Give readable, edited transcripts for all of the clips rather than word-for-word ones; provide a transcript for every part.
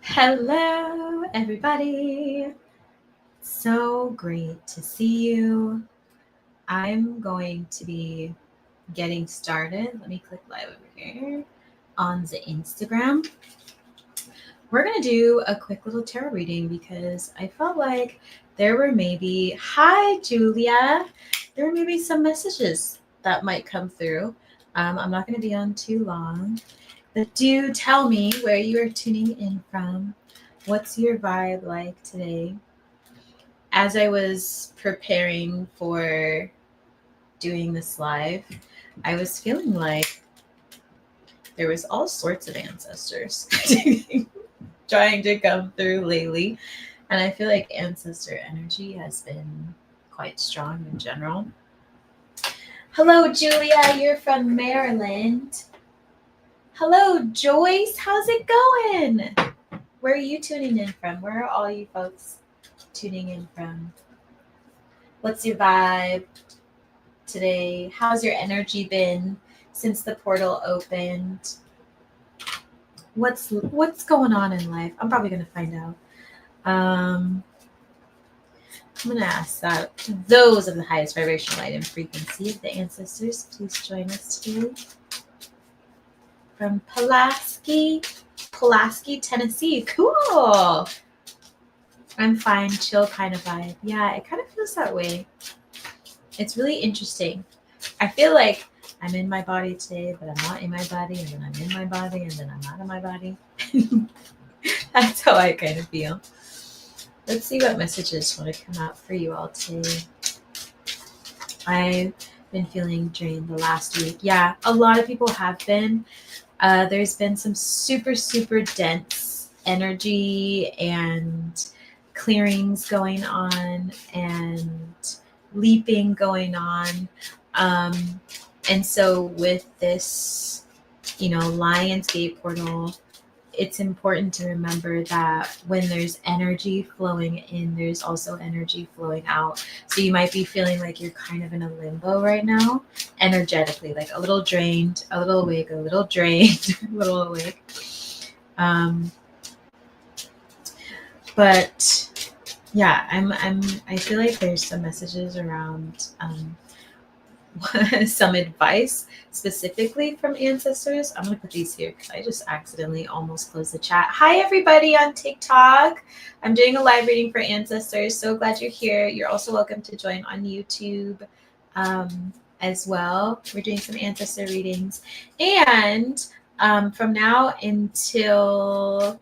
Hello, everybody. So great to see you. I'm going to be getting started. Let me click live over here on the Instagram. We're going to do a quick little tarot reading because I felt like there were maybe, hi, Julia. There were maybe some messages that might come through. I'm not going to be on too long, but do tell me where you are tuning in from. What's your vibe like today? As I was preparing for doing this live, I was feeling like there was all sorts of ancestors trying to come through lately. And I feel like ancestor energy has been quite strong in general. Hello, Julia. You're from Maryland. Hello, Joyce. How's it going? Where are you tuning in from? Where are all you folks tuning in from? What's your vibe today? How's your energy been since the portal opened? What's going on in life? I'm probably gonna find out. I'm gonna ask that those of the highest vibrational light and frequency of the ancestors, please join us today. From Pulaski, Tennessee. Cool. I'm fine, chill kind of vibe. Yeah, it kind of feels that way. It's really interesting. I feel like I'm in my body today, but I'm not in my body, and then I'm in my body, and then I'm out of my body. That's how I kind of feel. Let's see what messages want to come out for you all today. I've been feeling drained the last week. Yeah, a lot of people have been. There's been some super, super dense energy and clearings going on and leaping going on. And so with this, Lionsgate portal, it's important to remember that when there's energy flowing in, there's also energy flowing out. So you might be feeling like you're kind of in a limbo right now, energetically, like a little drained, a little awake, a little drained, a little awake. But yeah, I feel like there's some messages around some advice specifically from ancestors. I'm going to put these here because I just accidentally almost closed the chat. Hi, everybody on TikTok. I'm doing a live reading for ancestors. So glad you're here. You're also welcome to join on YouTube as well. We're doing some ancestor readings. And from now until,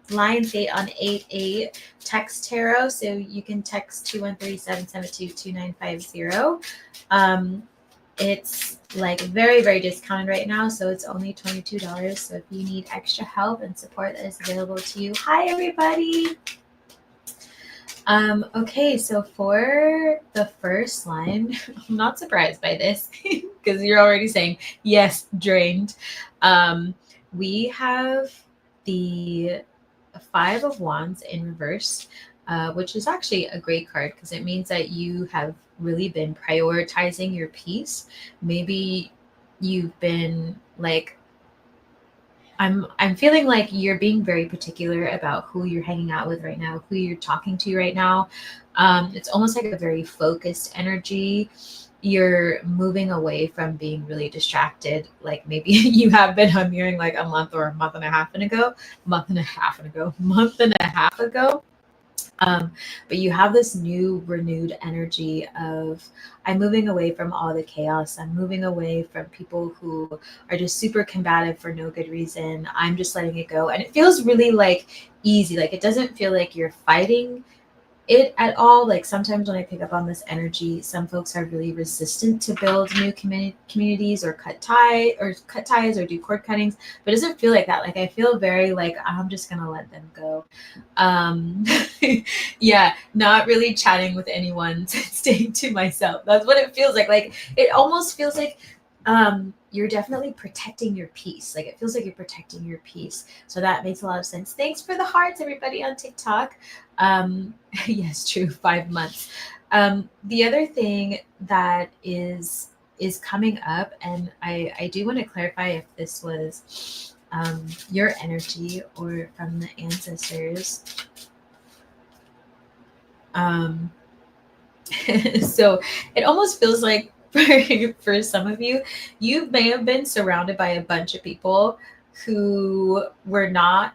Lionsgate on 8/8 text tarot. So you can text 213-772-2950. It's like very, very discounted right now. So it's only $22. So if you need extra help and support that is available to you. Hi, everybody. Okay, so for the first line, I'm not surprised by this because you're already saying, yes, drained. We have the Five of Wands in reverse, which is actually a great card because it means that you have really been prioritizing your peace. Maybe you've been like, I'm feeling like you're being very particular about who you're hanging out with right now, who you're talking to right now. It's almost like a very focused energy. You're moving away from being really distracted. Like maybe you have been, I'm hearing like a month or a month and a half ago. But you have this new renewed energy of, I'm moving away from all the chaos. I'm moving away from people who are just super combative for no good reason. I'm just letting it go. And it feels really like easy. Like it doesn't feel like you're fighting it at all. Like sometimes when I pick up on this energy, some folks are really resistant to build new communities or cut ties or do cord cuttings, but it doesn't feel like that. Like I feel very like I'm just gonna let them go. Yeah, not really chatting with anyone, staying to myself. That's what it feels like. Like it almost feels like you're definitely protecting your peace. Like it feels like you're protecting your peace. So that makes a lot of sense. Thanks for the hearts, everybody on TikTok. Yes, true, 5 months. The other thing that is coming up, and I do want to clarify if this was your energy or from the ancestors. So it almost feels like for some of you, you may have been surrounded by a bunch of people who were not,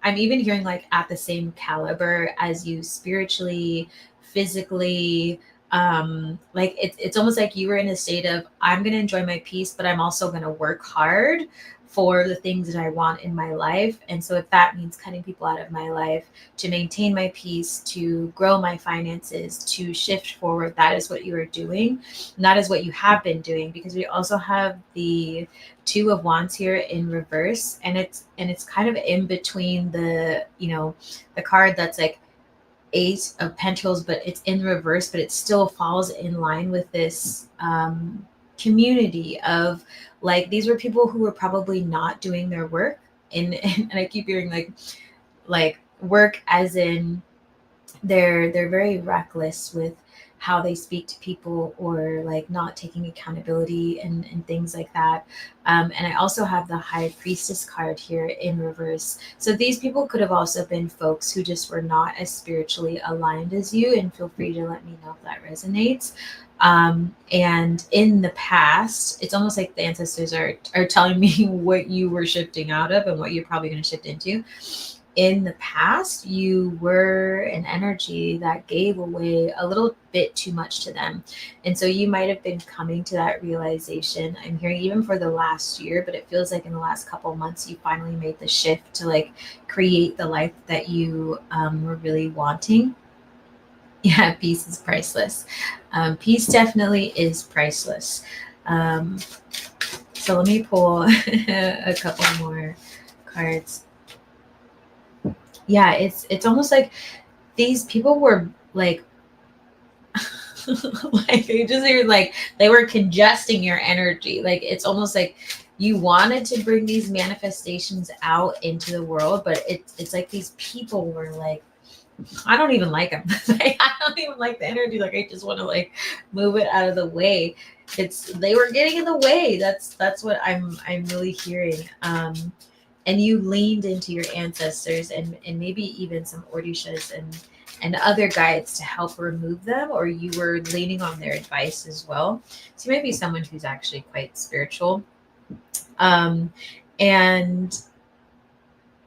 I'm even hearing like at the same caliber as you spiritually, physically. Like it's almost like you were in a state of, I'm going to enjoy my peace, but I'm also going to work hard for the things that I want in my life. And so if that means cutting people out of my life to maintain my peace, to grow my finances, to shift forward, that is what you are doing. And that is what you have been doing, because we also have the Two of Wands here in reverse, and it's kind of in between the, you know, the card that's like Ace of Pentacles, but it's in reverse, but it still falls in line with this community of like, these were people who were probably not doing their work, and I keep hearing like work as in they're very reckless with how they speak to people, or like not taking accountability and things like that. And I also have the High Priestess card here in reverse. So these people could have also been folks who just were not as spiritually aligned as you, and feel free to let me know if that resonates. And in the past, it's almost like the ancestors are telling me what you were shifting out of and what you're probably going to shift into. In the past, you were an energy that gave away a little bit too much to them. And so you might have been coming to that realization. I'm hearing even for the last year, but it feels like in the last couple of months, you finally made the shift to like create the life that you were really wanting. Yeah, peace is priceless. Peace definitely is priceless. So let me pull a couple more cards. Yeah, it's almost like these people were like like they just hear like they were congesting your energy. Like it's almost like you wanted to bring these manifestations out into the world, but it's like these people were like, I don't even like them. Like, I don't even like the energy. Like I just want to like move it out of the way. It's they were getting in the way. That's what I'm really hearing. And you leaned into your ancestors and maybe even some Orishas and other guides to help remove them, or you were leaning on their advice as well. So you might be someone who's actually quite spiritual. And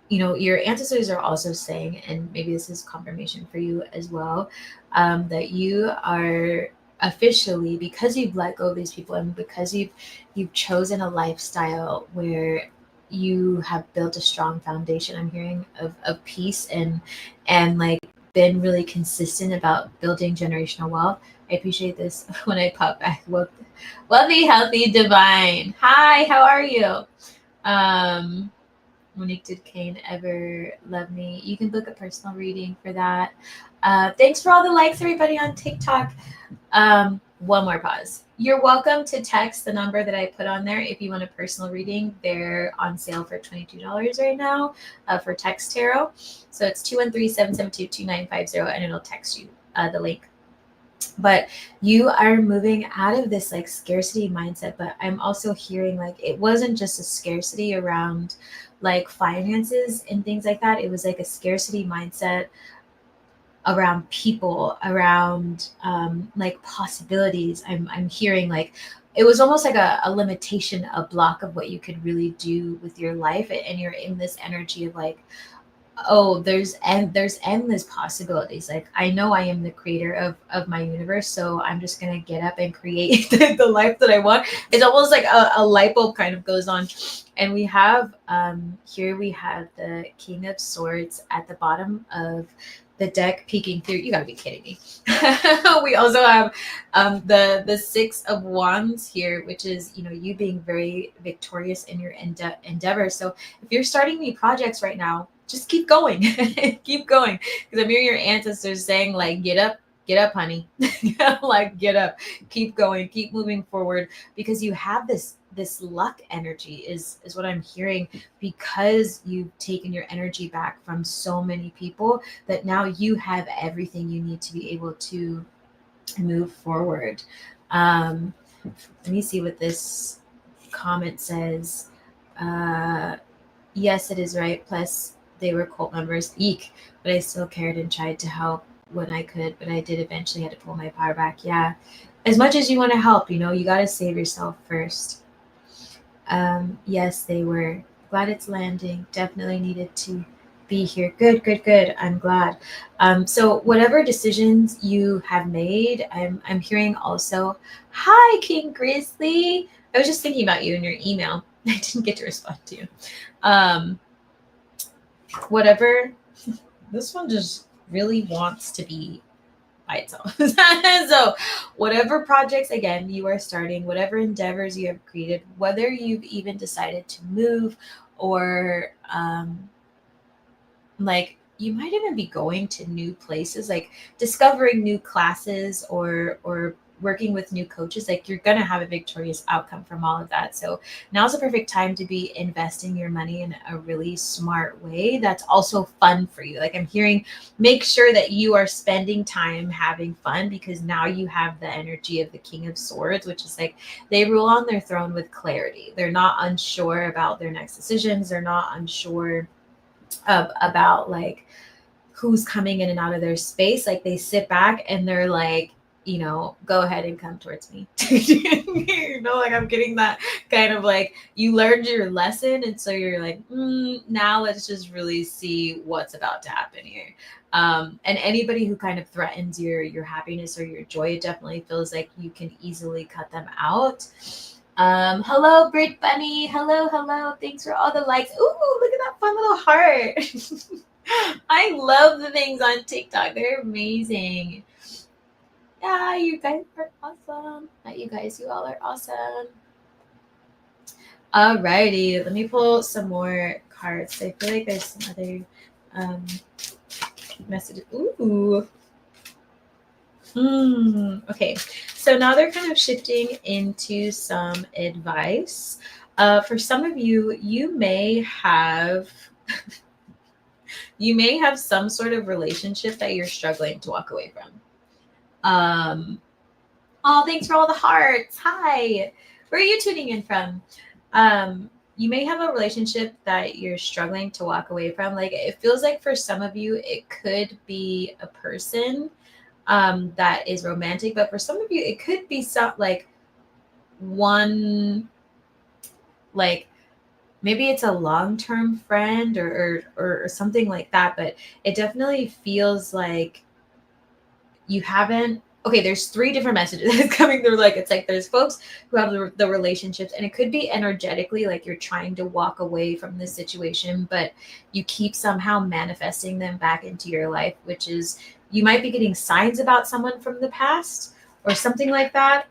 you know, your ancestors are also saying, and maybe this is confirmation for you as well, that you are officially, because you've let go of these people and because you've chosen a lifestyle where you have built a strong foundation. I'm hearing of peace and like been really consistent about building generational wealth. I appreciate this when I pop back. Wealthy, healthy, divine. Hi, how are you? Monique, did Kane ever love me? You can book a personal reading for that. Thanks for all the likes, everybody on TikTok. One more pause. You're welcome to text the number that I put on there if you want a personal reading. They're on sale for $22 right now for text tarot. So it's 213-772-2950, and it'll text you the link. But you are moving out of this like scarcity mindset, but I'm also hearing like it wasn't just a scarcity around like finances and things like that. It was like a scarcity mindset around people, around like possibilities. I'm hearing like it was almost like a limitation, a block of what you could really do with your life, and you're in this energy of like, oh, there's endless possibilities. Like I know I am the creator of my universe, so I'm just gonna get up and create the life that I want. It's almost like a light bulb kind of goes on. And we have here we have the King of Swords at the bottom of the deck peeking through. You gotta be kidding me. We also have the Six of Wands here, which is, you know, you being very victorious in your endeavor. So if you're starting new projects right now, just keep going. Keep going, because I'm hearing your ancestors saying like, get up, honey. Like get up, keep going, keep moving forward, because you have this luck energy is what I'm hearing, because you've taken your energy back from so many people that now you have everything you need to be able to move forward. Let me see what this comment says. Yes, it is right. Plus, they were cult members. Eek. But I still cared and tried to help when I could. But I did eventually had to pull my power back. Yeah. As much as you want to help, you got to save yourself first. Yes, they were. Glad it's landing. Definitely needed to be here. Good, good, good. I'm glad. So whatever decisions you have made, I'm hearing also. Hi, King Grizzly. I was just thinking about you in your email. I didn't get to respond to you. Um, Whatever. This one just really wants to be by itself. So, whatever projects again you are starting, whatever endeavors you have created, whether you've even decided to move or like you might even be going to new places, like discovering new classes or working with new coaches, like you're going to have a victorious outcome from all of that. So now's the perfect time to be investing your money in a really smart way that's also fun for you. Like I'm hearing, make sure that you are spending time having fun, because now you have the energy of the King of Swords, which is like they rule on their throne with clarity. They're not unsure about their next decisions. They're not unsure about like who's coming in and out of their space. Like they sit back and they're like, go ahead and come towards me. Like I'm getting that kind of like you learned your lesson. And so you're like, now let's just really see what's about to happen here. And anybody who kind of threatens your happiness or your joy, it definitely feels like you can easily cut them out. Hello, Britt Bunny. Hello, hello. Thanks for all the likes. Ooh, look at that fun little heart. I love the things on TikTok. They're amazing. Yeah, you guys are awesome. Not you guys, you all are awesome. Alrighty, let me pull some more cards. I feel like there's some other messages. Ooh. Okay, so now they're kind of shifting into some advice. For some of you, you may have some sort of relationship that you're struggling to walk away from. Oh, thanks for all the hearts. Hi, where are you tuning in from? You may have a relationship that you're struggling to walk away from. Like it feels like for some of you, it could be a person that is romantic, but for some of you it could be some like one, like maybe it's a long-term friend or something like that, but it definitely feels like you haven't. Okay, there's three different messages coming through. Like it's like there's folks who have the relationships, and it could be energetically like you're trying to walk away from this situation, but you keep somehow manifesting them back into your life, which is you might be getting signs about someone from the past or something like that.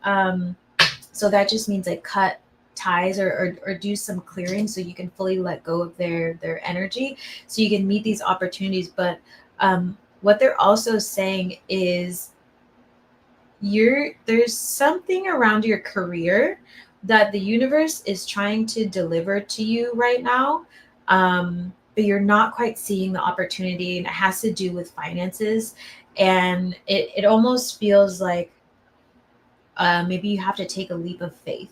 So that just means like cut ties or do some clearing so you can fully let go of their energy so you can meet these opportunities. But what they're also saying is there's something around your career that the universe is trying to deliver to you right now, but you're not quite seeing the opportunity, and it has to do with finances. And it almost feels like maybe you have to take a leap of faith.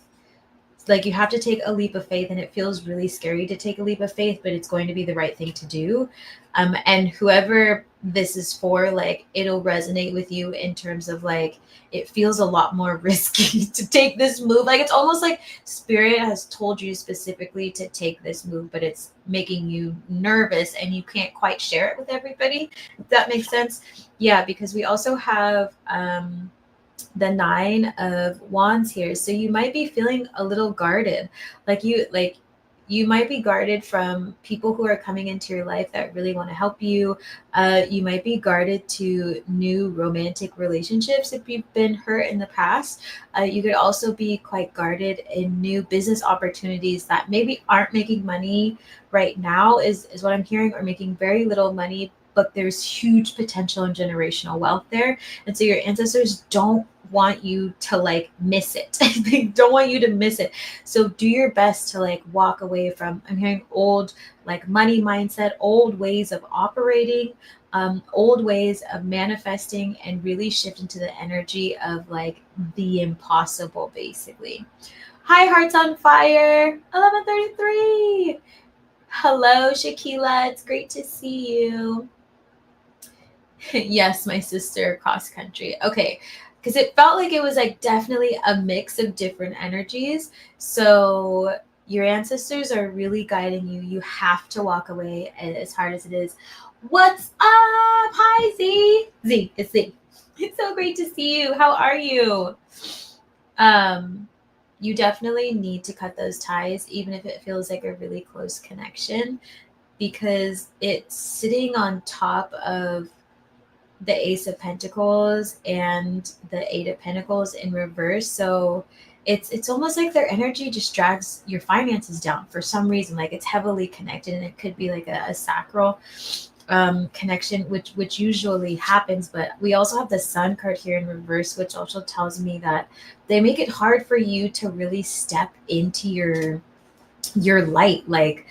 Like you have to take a leap of faith, and it feels really scary to take a leap of faith, but it's going to be the right thing to do. And whoever this is for, like it'll resonate with you in terms of like it feels a lot more risky to take this move. Like it's almost like spirit has told you specifically to take this move, but it's making you nervous and you can't quite share it with everybody, if that makes sense. Yeah, because we also have the Nine of Wands here. So you might be feeling a little guarded. You might be guarded from people who are coming into your life that really want to help you. You might be guarded to new romantic relationships if you've been hurt in the past. You could also be quite guarded in new business opportunities that maybe aren't making money right now, is what I'm hearing, or making very little money, but there's huge potential and generational wealth there. And so your ancestors don't want you to like miss it. They don't want you to miss it. So do your best to like walk away from, I'm hearing old like money mindset, old ways of operating, old ways of manifesting, and really shift into the energy of like the impossible, basically. Hi, Hearts on Fire, 1133. Hello, Shakila. It's great to see you. Yes, my sister cross country. Okay. Because it felt like it was like definitely a mix of different energies. So your ancestors are really guiding you. You have to walk away as hard as it is. What's up? Hi, Z. Z, it's Z. It's so great to see you. How are you? You definitely need to cut those ties, even if it feels like a really close connection, because it's sitting on top of the Ace of Pentacles and the Eight of Pentacles in reverse. So it's almost like their energy just drags your finances down for some reason. Like it's heavily connected, and it could be like a sacral connection, which usually happens. But we also have the Sun card here in reverse, which also tells me that they make it hard for you to really step into your light. Like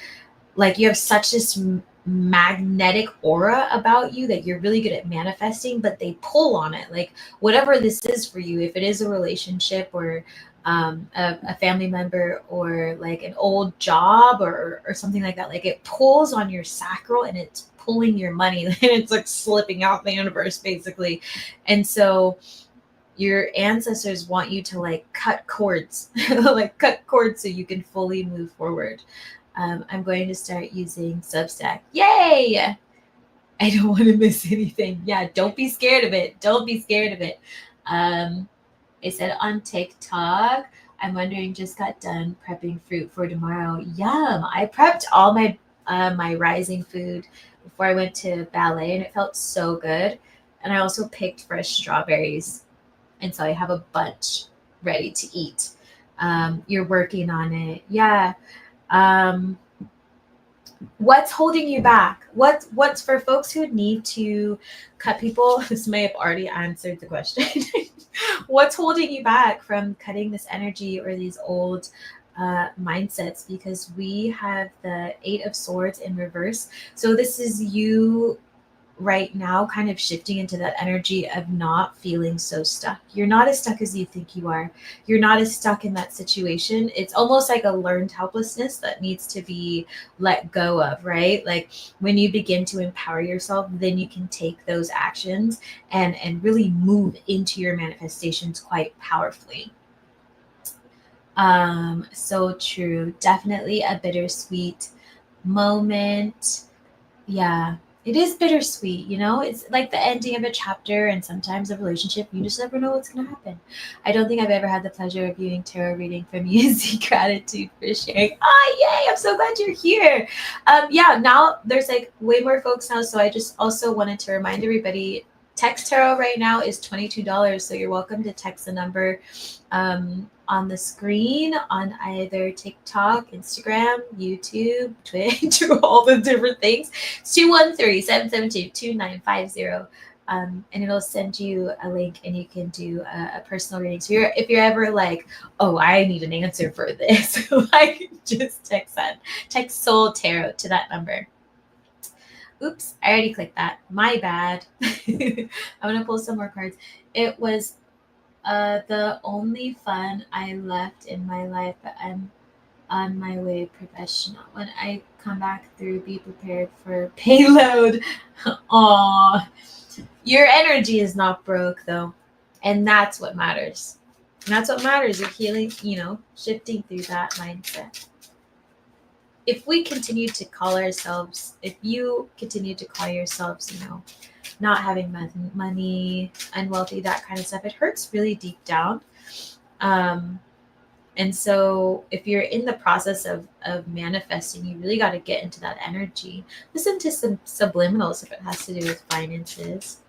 you have such this magnetic aura about you that you're really good at manifesting, but they pull on it. Like whatever this is for you, if it is a relationship or a family member or like an old job or something like that, like it pulls on your sacral and it's pulling your money and it's like slipping out the universe basically. And so your ancestors want you to like cut cords, like cut cords so you can fully move forward. I'm going to start using Substack. Yay! I don't want to miss anything. Yeah, don't be scared of it. Don't be scared of it. I said on TikTok, I'm wondering, just got done prepping fruit for tomorrow. Yum! I prepped all my rising food before I went to ballet, and it felt so good. And I also picked fresh strawberries, and so I have a bunch ready to eat. You're working on it. Yeah. What's holding you back? What's for folks who need to cut people? This may have already answered the question. What's holding you back from cutting this energy or these old mindsets? Because we have the Eight of Swords in reverse. So this is you right now kind of shifting into that energy of not feeling so stuck. You're not as stuck as you think you are. You're not as stuck in that situation. It's almost like a learned helplessness that needs to be let go of, right? Like when you begin to empower yourself, then you can take those actions and really move into your manifestations quite powerfully. So true. Definitely a bittersweet moment. Yeah, it is bittersweet, you know? It's like the ending of a chapter and sometimes a relationship. You just never know what's going to happen. I don't think I've ever had the pleasure of viewing tarot reading from you. Z, gratitude for sharing. Oh, yay! I'm so glad you're here. Yeah, now there's like way more folks now. So I just also wanted to remind everybody, text tarot right now is $22. So you're welcome to text the number on the screen on either TikTok, Instagram, YouTube, Twitch, all the different things. It's 213-772-2950. And it'll send you a link and you can do a personal reading. So if you're ever like, oh, I need an answer for this, like just text Soul Tarot to that number. Oops, I already clicked that. My bad. I'm gonna pull some more cards. It was the only fun I left in my life, but I'm on my way professional. When I come back through, be prepared for payload. Aw, your energy is not broke though, and that's what matters. And that's what matters. You're healing, shifting through that mindset. If we continue to call ourselves, if you continue to call yourselves, not having money, unwealthy, that kind of stuff, it hurts really deep down. And so if you're in the process of manifesting, you really got to get into that energy. Listen to some subliminals if it has to do with finances.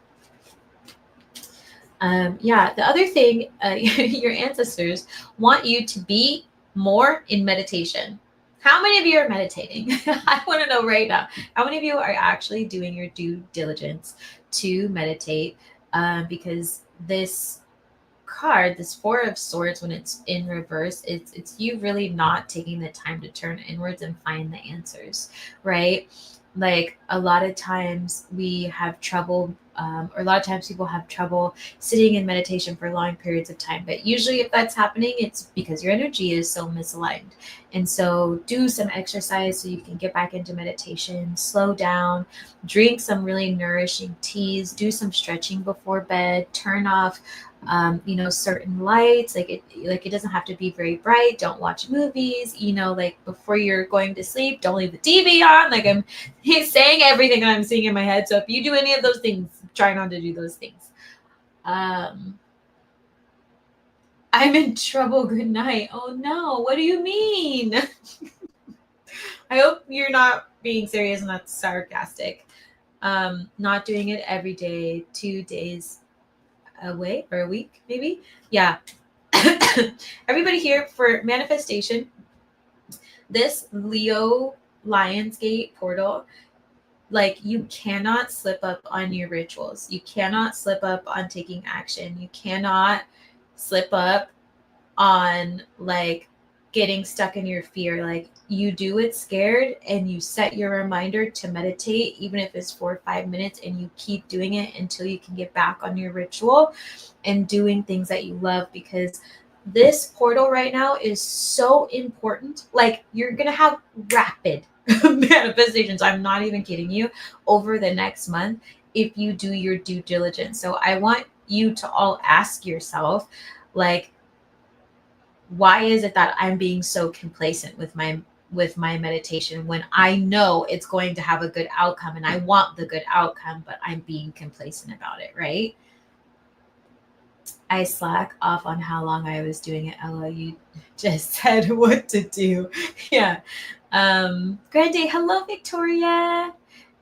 The other thing, your ancestors want you to be more in meditation. How many of you are meditating? I want to know right now. How many of you are actually doing your due diligence to meditate? Because this card, this Four of Swords, when it's in reverse, it's you really not taking the time to turn inwards and find the answers, right? Like a lot of times we have trouble, or a lot of times people have trouble sitting in meditation for long periods of time. But usually, if that's happening, it's because your energy is so misaligned. And so, do some exercise so you can get back into meditation, slow down, drink some really nourishing teas, do some stretching before bed, turn off certain lights. Like it doesn't have to be very bright. Don't watch movies, like before you're going to sleep. Don't leave the TV on. Like he's saying everything that I'm seeing in my head. So if you do any of those things, try not to do those things. I'm in trouble. Good night. Oh no, what do you mean? I hope you're not being serious and that's sarcastic. Not doing it every day, 2 days away or a week, maybe. Yeah. Everybody here for manifestation, this Leo Lionsgate portal, like you cannot slip up on your rituals. You cannot slip up on taking action. You cannot slip up on like getting stuck in your fear. Like you do it scared and you set your reminder to meditate, even if it's 4 or 5 minutes, and you keep doing it until you can get back on your ritual and doing things that you love, because this portal right now is so important. Like you're going to have rapid manifestations. I'm not even kidding you, over the next month if you do your due diligence. So I want you to all ask yourself, like, why is it that I'm being so complacent with my meditation when I know it's going to have a good outcome and I want the good outcome, but I'm being complacent about it, right? I slack off on how long I was doing it. Ella, you just said what to do. Yeah. Grande, hello, Victoria.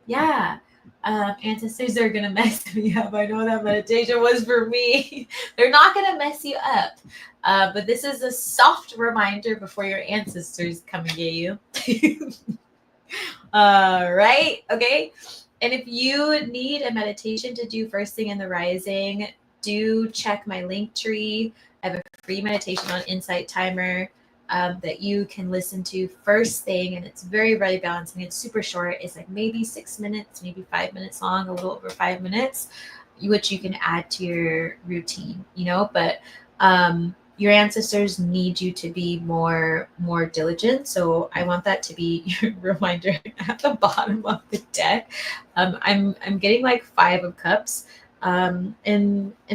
Yeah. Ancestors are going to mess me up. I know that meditation was for me. They're not going to mess you up. But this is a soft reminder before your ancestors come and get you. Right? Okay. And if you need a meditation to do first thing in the rising, do check my link tree. I have a free meditation on Insight Timer that you can listen to first thing, and it's very, very balancing. It's super short. It's like maybe 6 minutes, maybe 5 minutes long, a little over 5 minutes, which you can add to your routine, but your ancestors need you to be more diligent. So I want that to be your reminder at the bottom of the deck. I'm getting like 5 of cups. And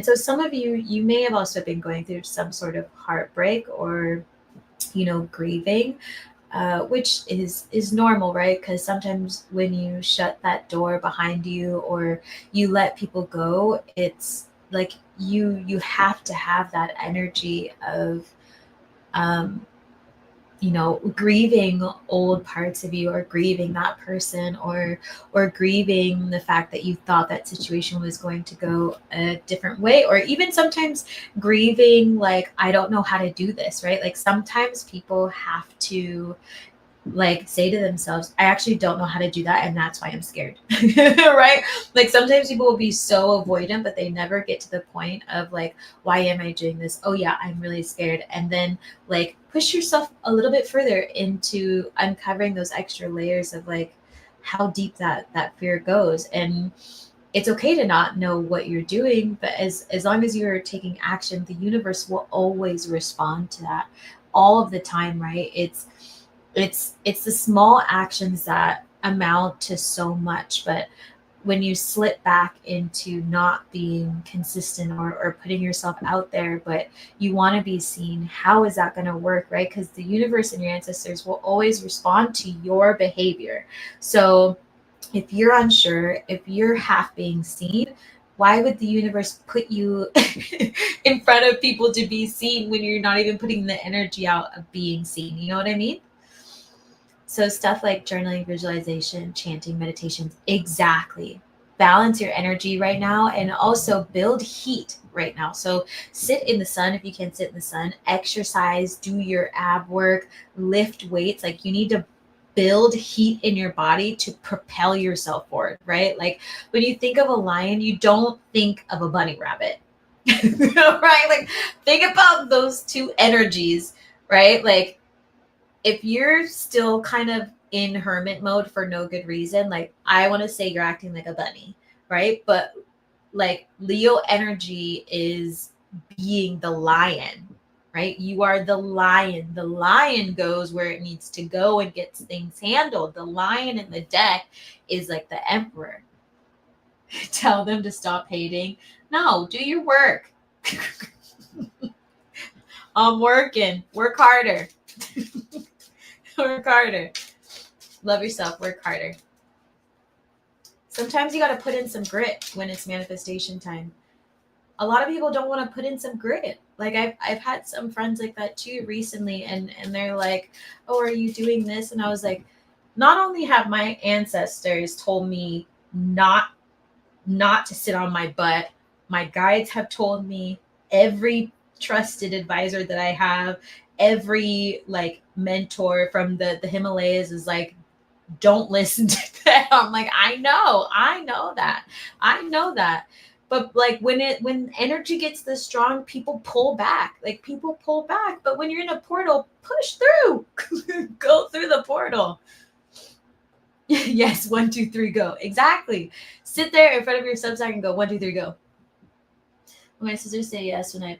so some of you may have also been going through some sort of heartbreak or, grieving, which is normal, right? Because sometimes when you shut that door behind you or you let people go, it's like you have to have that energy of grieving old parts of you, or grieving that person, or grieving the fact that you thought that situation was going to go a different way, or even sometimes grieving like, I don't know how to do this, right? Like sometimes people have to like say to themselves, I actually don't know how to do that, and that's why I'm scared. Right? Like sometimes people will be so avoidant, but they never get to the point of like, why am I doing this? Oh yeah, I'm really scared. And then like push yourself a little bit further into uncovering those extra layers of like how deep that fear goes. And it's okay to not know what you're doing, but as long as you're taking action, the universe will always respond to that all of the time, right? It's the small actions that amount to so much. But when you slip back into not being consistent or putting yourself out there, but you want to be seen, how is that going to work, right? Because the universe and your ancestors will always respond to your behavior. So if you're unsure, if you're half being seen, why would the universe put you in front of people to be seen when you're not even putting the energy out of being seen? You know what I mean? So stuff like journaling, visualization, chanting, meditations, exactly. Balance your energy right now, and also build heat right now. So sit in the sun if you can sit in the sun, exercise, do your ab work, lift weights. Like you need to build heat in your body to propel yourself forward, right? Like when you think of a lion, you don't think of a bunny rabbit, right? Like think about those two energies, right? Like if you're still kind of in hermit mode for no good reason, like I want to say you're acting like a bunny, right? But like Leo energy is being the lion, right? You are the lion. The lion goes where it needs to go and gets things handled. The lion in the deck is like the emperor. Tell them to stop hating. No, do your work. I'm working. Work harder. Work harder. Love yourself. Work harder. Sometimes you got to put in some grit when it's manifestation time. A lot of people don't want to put in some grit. Like I've had some friends like that too recently, and they're like, "Oh, are you doing this?" And I was like, not only have my ancestors told me not to sit on my butt, my guides have told me, every trusted advisor that I have, every like mentor from the Himalayas is like, don't listen to them. I'm like, I know that. But like when energy gets this strong, people pull back. Like people pull back. But when you're in a portal, push through. Go through the portal. Yes, 1, 2, 3, go. Exactly. Sit there in front of your Substack and go 1, 2, 3, go. When my sisters say yes when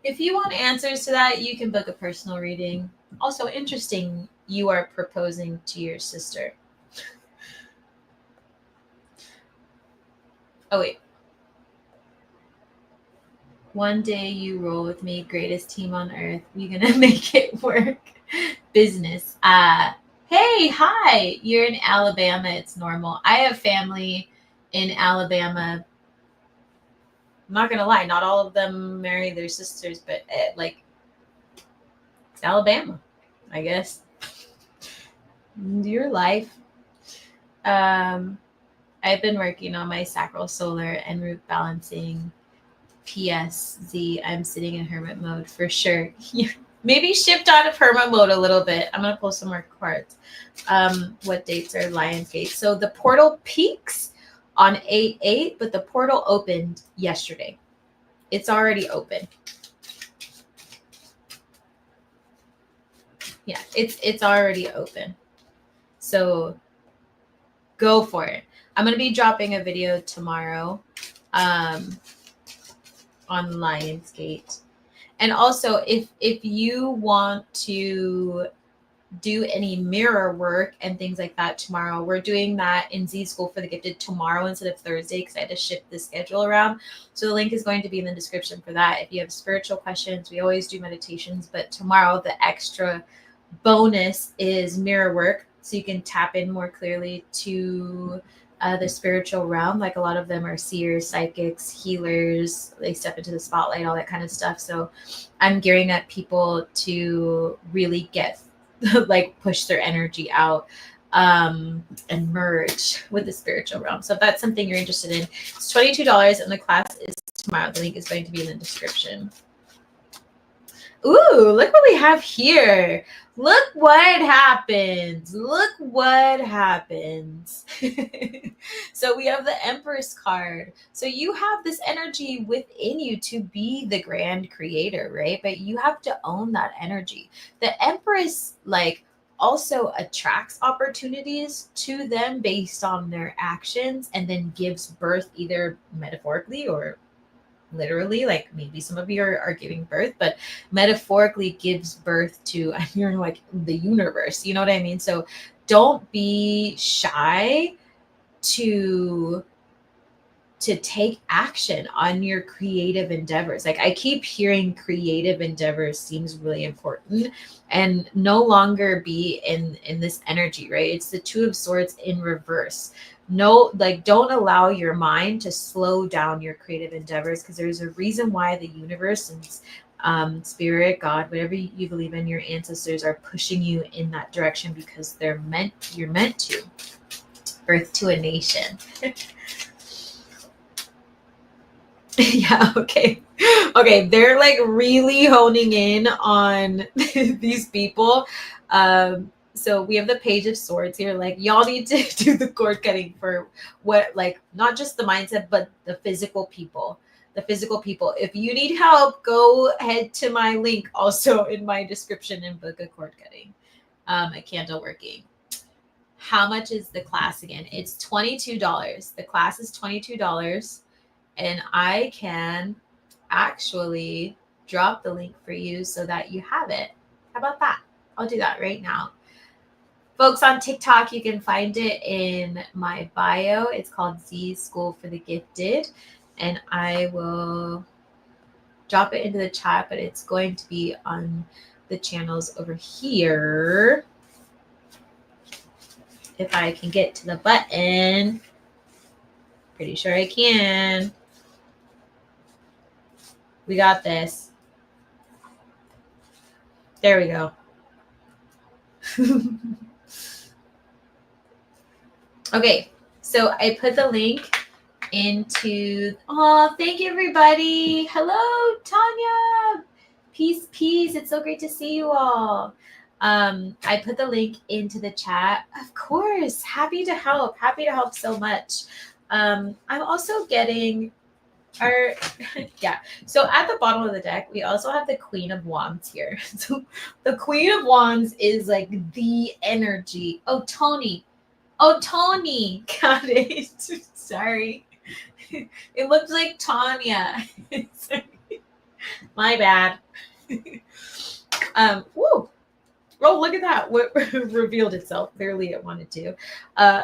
if you want answers to that, you can book a personal reading. Also interesting, you are proposing to your sister. Oh wait. One day you roll with me, greatest team on earth. We gonna make it work. Business. Hey, hi. You're in Alabama. It's normal. I have family in Alabama. I'm not gonna lie, not all of them marry their sisters, but like it's Alabama, I guess. Your life. I've been working on my sacral, solar, and root balancing. PSZ, I'm sitting in hermit mode for sure. Maybe shift out of hermit mode a little bit. I'm gonna pull some more cards. What dates are Lionsgate? So the portal peaks on 8/8, but the portal opened yesterday. It's already open. Yeah, it's already open. So go for it. I'm gonna be dropping a video tomorrow on Lionsgate. And also if you want to do any mirror work and things like that tomorrow, we're doing that in Z School for the Gifted tomorrow instead of Thursday because I had to shift the schedule around. So the link is going to be in the description for that. If you have spiritual questions, we always do meditations, but tomorrow the extra bonus is mirror work, so you can tap in more clearly to the spiritual realm. Like a lot of them are seers, psychics, healers. They step into the spotlight, all that kind of stuff. So I'm gearing up people to really get like push their energy out and merge with the spiritual realm. So if that's something you're interested in, it's $22 and the class is tomorrow. The link is going to be in the description. Ooh, look what we have here. Look what happens. Look what happens. So we have the Empress card. So you have this energy within you to be the grand creator, right? But you have to own that energy. The Empress, like, also attracts opportunities to them based on their actions and then gives birth either metaphorically or literally, like maybe some of you are giving birth, but metaphorically gives birth to, I'm hearing like the universe, you know what I mean? So don't be shy to take action on your creative endeavors. Like I keep hearing creative endeavors seems really important, and no longer be in this energy, right? It's the Two of Swords in reverse. No, like don't allow your mind to slow down your creative endeavors, because there's a reason why the universe and spirit, God, whatever you believe in, your ancestors are pushing you in that direction because you're meant to birth to a nation. Yeah, okay. They're like really honing in on these people. So we have the Page of Swords here. Like y'all need to do the cord cutting for what, like not just the mindset, but the physical people. the physical people. If you need help, go head to my link also in my description and book a cord cutting, a candle working. How much is the class again? It's $22. The class is $22, and I can actually drop the link for you so that you have it. How about that? I'll do that right now. Folks, on TikTok, you can find it in my bio. It's called Z School for the Gifted, and I will drop it into the chat, but it's going to be on the channels over here. If I can get to the button. Pretty sure I can. We got this. There we go. Okay, so I put the link into, oh, thank you everybody. Hello, Tanya. Peace, peace. It's so great to see you all. I put the link into the chat. Of course, happy to help so much. I'm also getting our, yeah. So at the bottom of the deck, we also have the Queen of Wands here. So the Queen of Wands is like the energy. Oh, Tony, got it. Sorry. It looks like Tanya. My bad. Woo. Oh, look at that. What revealed itself. Clearly it wanted to.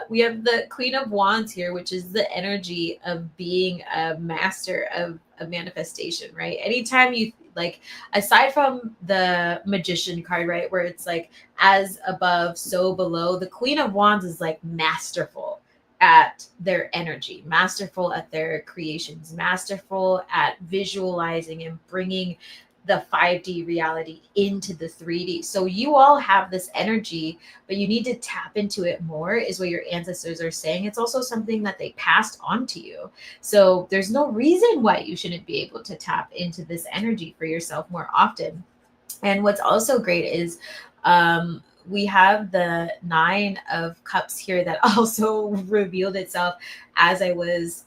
We have the Queen of Wands here, which is the energy of being a master of manifestation, right? Anytime you, like, aside from the Magician card, right, where it's like as above, so below, the Queen of Wands is like masterful at their energy, masterful at their creations, masterful at visualizing and bringing the 5D reality into the 3D. So you all have this energy, but you need to tap into it more, is what your ancestors are saying. It's also something that they passed on to you. So there's no reason why you shouldn't be able to tap into this energy for yourself more often. And what's also great is we have the 9 of Cups here that also revealed itself as I was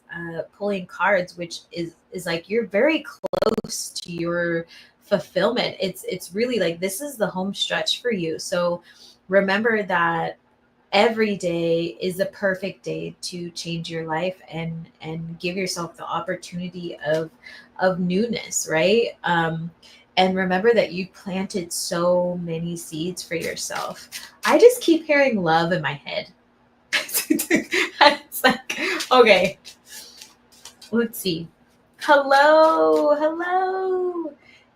pulling cards, which is like you're very close to your fulfillment. It's really like this is the home stretch for you. So remember that every day is a perfect day to change your life and give yourself the opportunity of newness, right? And remember that you planted so many seeds for yourself. I just keep hearing love in my head. It's like, okay, let's see. Hello.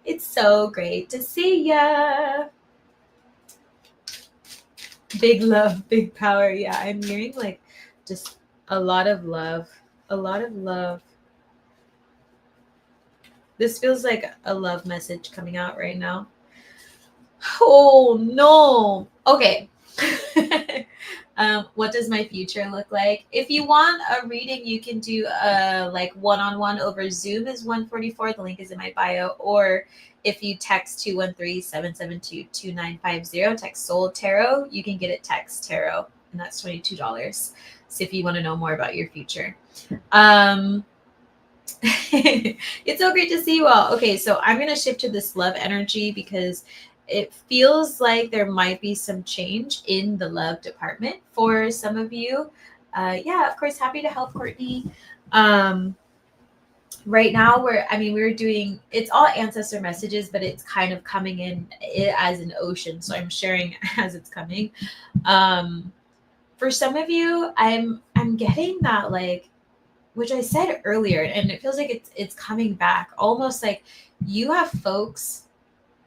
It's so great to see ya. Big love, big power. Yeah, I'm hearing like just a lot of love. This feels like a love message coming out right now. Oh no. Okay. What does my future look like? If you want a reading, you can do like one-on-one over Zoom is 144. The link is in my bio. Or if you text 213-772-2950, text Soul Tarot, you can get it text Tarot, and that's $22. So if you want to know more about your future. It's so great to see you all. Okay, so I'm going to shift to this love energy because it feels like there might be some change in the love department for some of you. Yeah, of course, happy to help, Courtney. Right now, we're doing, it's all ancestor messages, but it's kind of coming in as an ocean. So I'm sharing as it's coming. For some of you, I'm getting that, like, which I said earlier, and it feels like it's coming back, almost like you have folks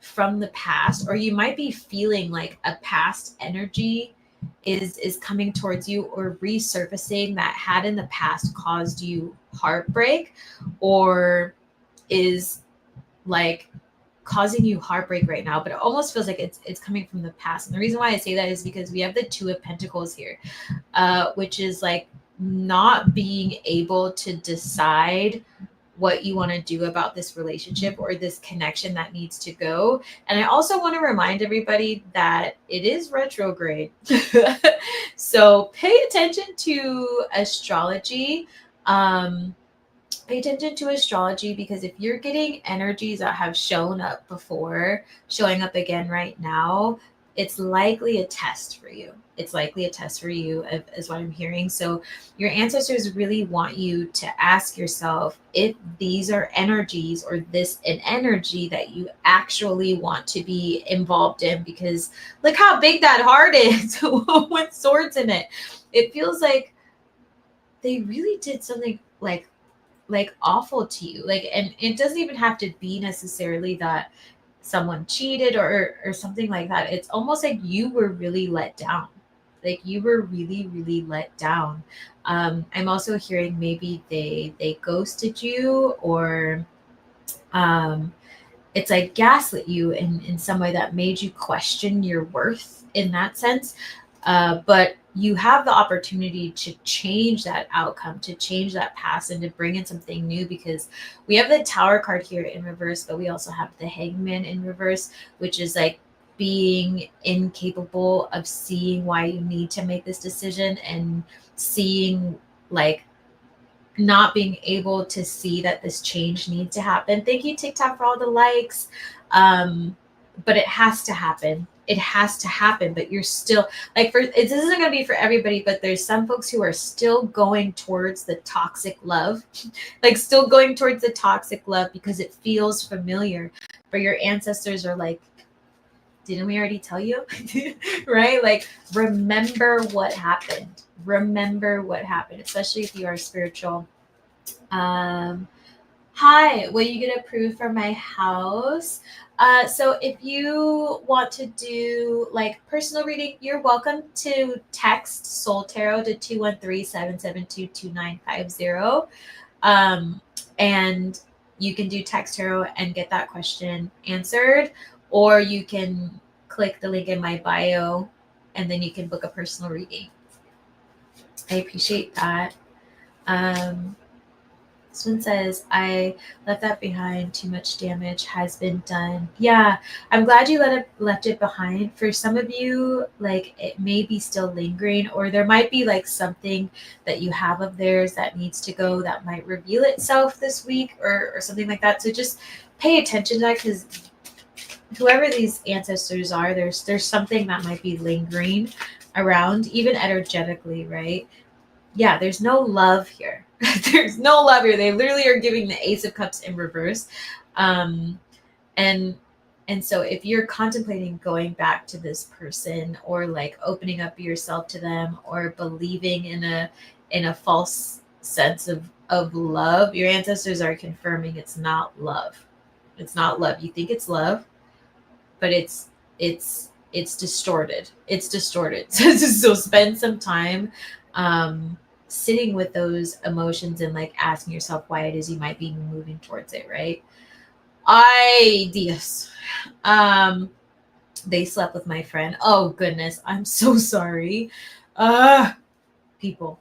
from the past, or you might be feeling like a past energy is coming towards you or resurfacing that had in the past caused you heartbreak, or is like causing you heartbreak right now, but it almost feels like it's coming from the past. And the reason why I say that is because we have the 2 of Pentacles here, which is like not being able to decide what you want to do about this relationship or this connection that needs to go. And I also want to remind everybody that it is retrograde. So pay attention to astrology. pay attention to astrology, because if you're getting energies that have shown up before showing up again right now, it's likely a test for you. It's likely a test for you, is what I'm hearing. So your ancestors really want you to ask yourself if these are energies, or this an energy that you actually want to be involved in, because look how big that heart is with swords in it. It feels like they really did something like awful to you. Like, and it doesn't even have to be necessarily that someone cheated or something like that. It's almost like you were really let down. Like you were really, really let down. I'm also hearing maybe they ghosted you, or um it's like gaslit you in some way that made you question your worth in that sense. But you have the opportunity to change that outcome, to change that past, and to bring in something new, because we have the Tower card here in reverse, but we also have the Hangman in reverse, which is like being incapable of seeing why you need to make this decision, and seeing like not being able to see that this change needs to happen. Thank you, TikTok, for all the likes. But it has to happen. It has to happen. But you're still like, this isn't going to be for everybody, but there's some folks who are still going towards the toxic love, like still going towards the toxic love because it feels familiar. But your ancestors are like, didn't we already tell you? Right? Like, remember what happened. Remember what happened, especially if you are spiritual. Hi, will you get approved for my house? So if you want to do like personal reading, you're welcome to text Soul Tarot to 213-772-2950. And you can do text tarot and get that question answered, or you can click the link in my bio and then you can book a personal reading. I appreciate that. This one says, I left that behind. Too much damage has been done. Yeah, I'm glad you left it behind. For some of you, like, it may be still lingering, or there might be like something that you have of theirs that needs to go, that might reveal itself this week, or something like that. So just pay attention to that, because whoever these ancestors are, there's something that might be lingering around, even energetically, right? Yeah, there's no love here. There's no love here. They literally are giving the Ace of Cups in reverse. And so if you're contemplating going back to this person, or like opening up yourself to them, or believing in a false sense of love, your ancestors are confirming it's not love. It's not love. You think it's love, but it's distorted. It's distorted. So spend some time sitting with those emotions and like asking yourself why it is you might be moving towards it, right? Dios. They slept with my friend. Oh goodness, I'm so sorry. People.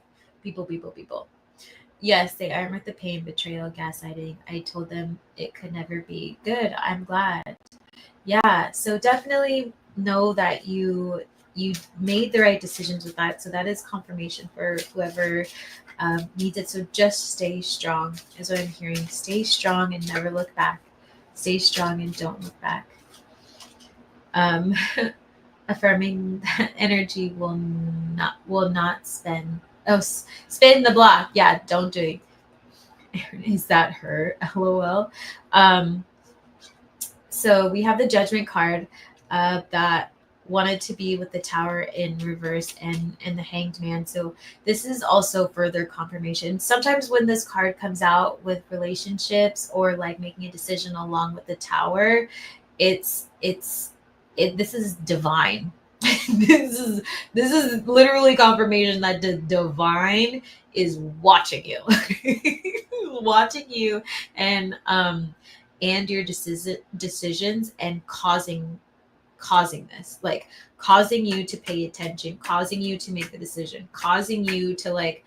Yes, they are with the pain, betrayal, gaslighting. I told them it could never be. Good. I'm glad. Yeah, so definitely know that you made the right decisions with that. So that is confirmation for whoever needs it. So just stay strong is what I'm hearing. Stay strong and never look back. Stay strong and don't look back. Affirming that energy will not spin the block. Yeah, don't do it. Is that her? LOL. So we have the Judgment card that wanted to be with the Tower in reverse and the Hanged Man. So this is also further confirmation. Sometimes when this card comes out with relationships, or like making a decision along with the Tower, this is divine. this is literally confirmation that the divine is watching you. Watching you, and your decisions, and causing this, like causing you to pay attention, causing you to make the decision, causing you to like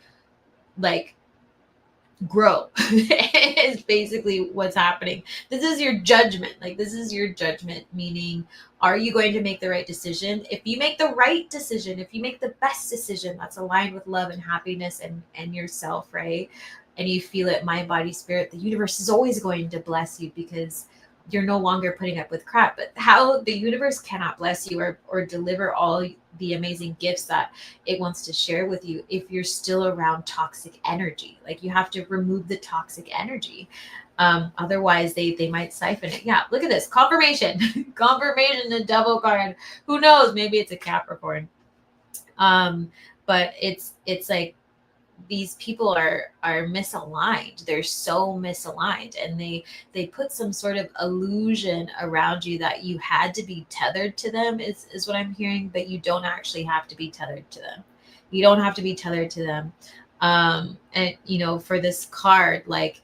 grow. Is basically what's happening. This is your judgment. Like, this is your judgment, meaning, are you going to make the right decision? If you make the right decision, if you make the best decision that's aligned with love and happiness and yourself, right? and you feel it, mind, body, spirit, the universe is always going to bless you because you're no longer putting up with crap. But how the universe cannot bless you or deliver all the amazing gifts that it wants to share with you if you're still around toxic energy. Like, you have to remove the toxic energy. Otherwise they might siphon it. Yeah, look at this confirmation. Confirmation, the double card. Who knows, maybe it's a Capricorn. But it's like these people are misaligned. They're so misaligned, and they put some sort of illusion around you that you had to be tethered to them, is what I'm hearing. But you don't actually have to be tethered to them. You don't have to be tethered to them. And for this card, like,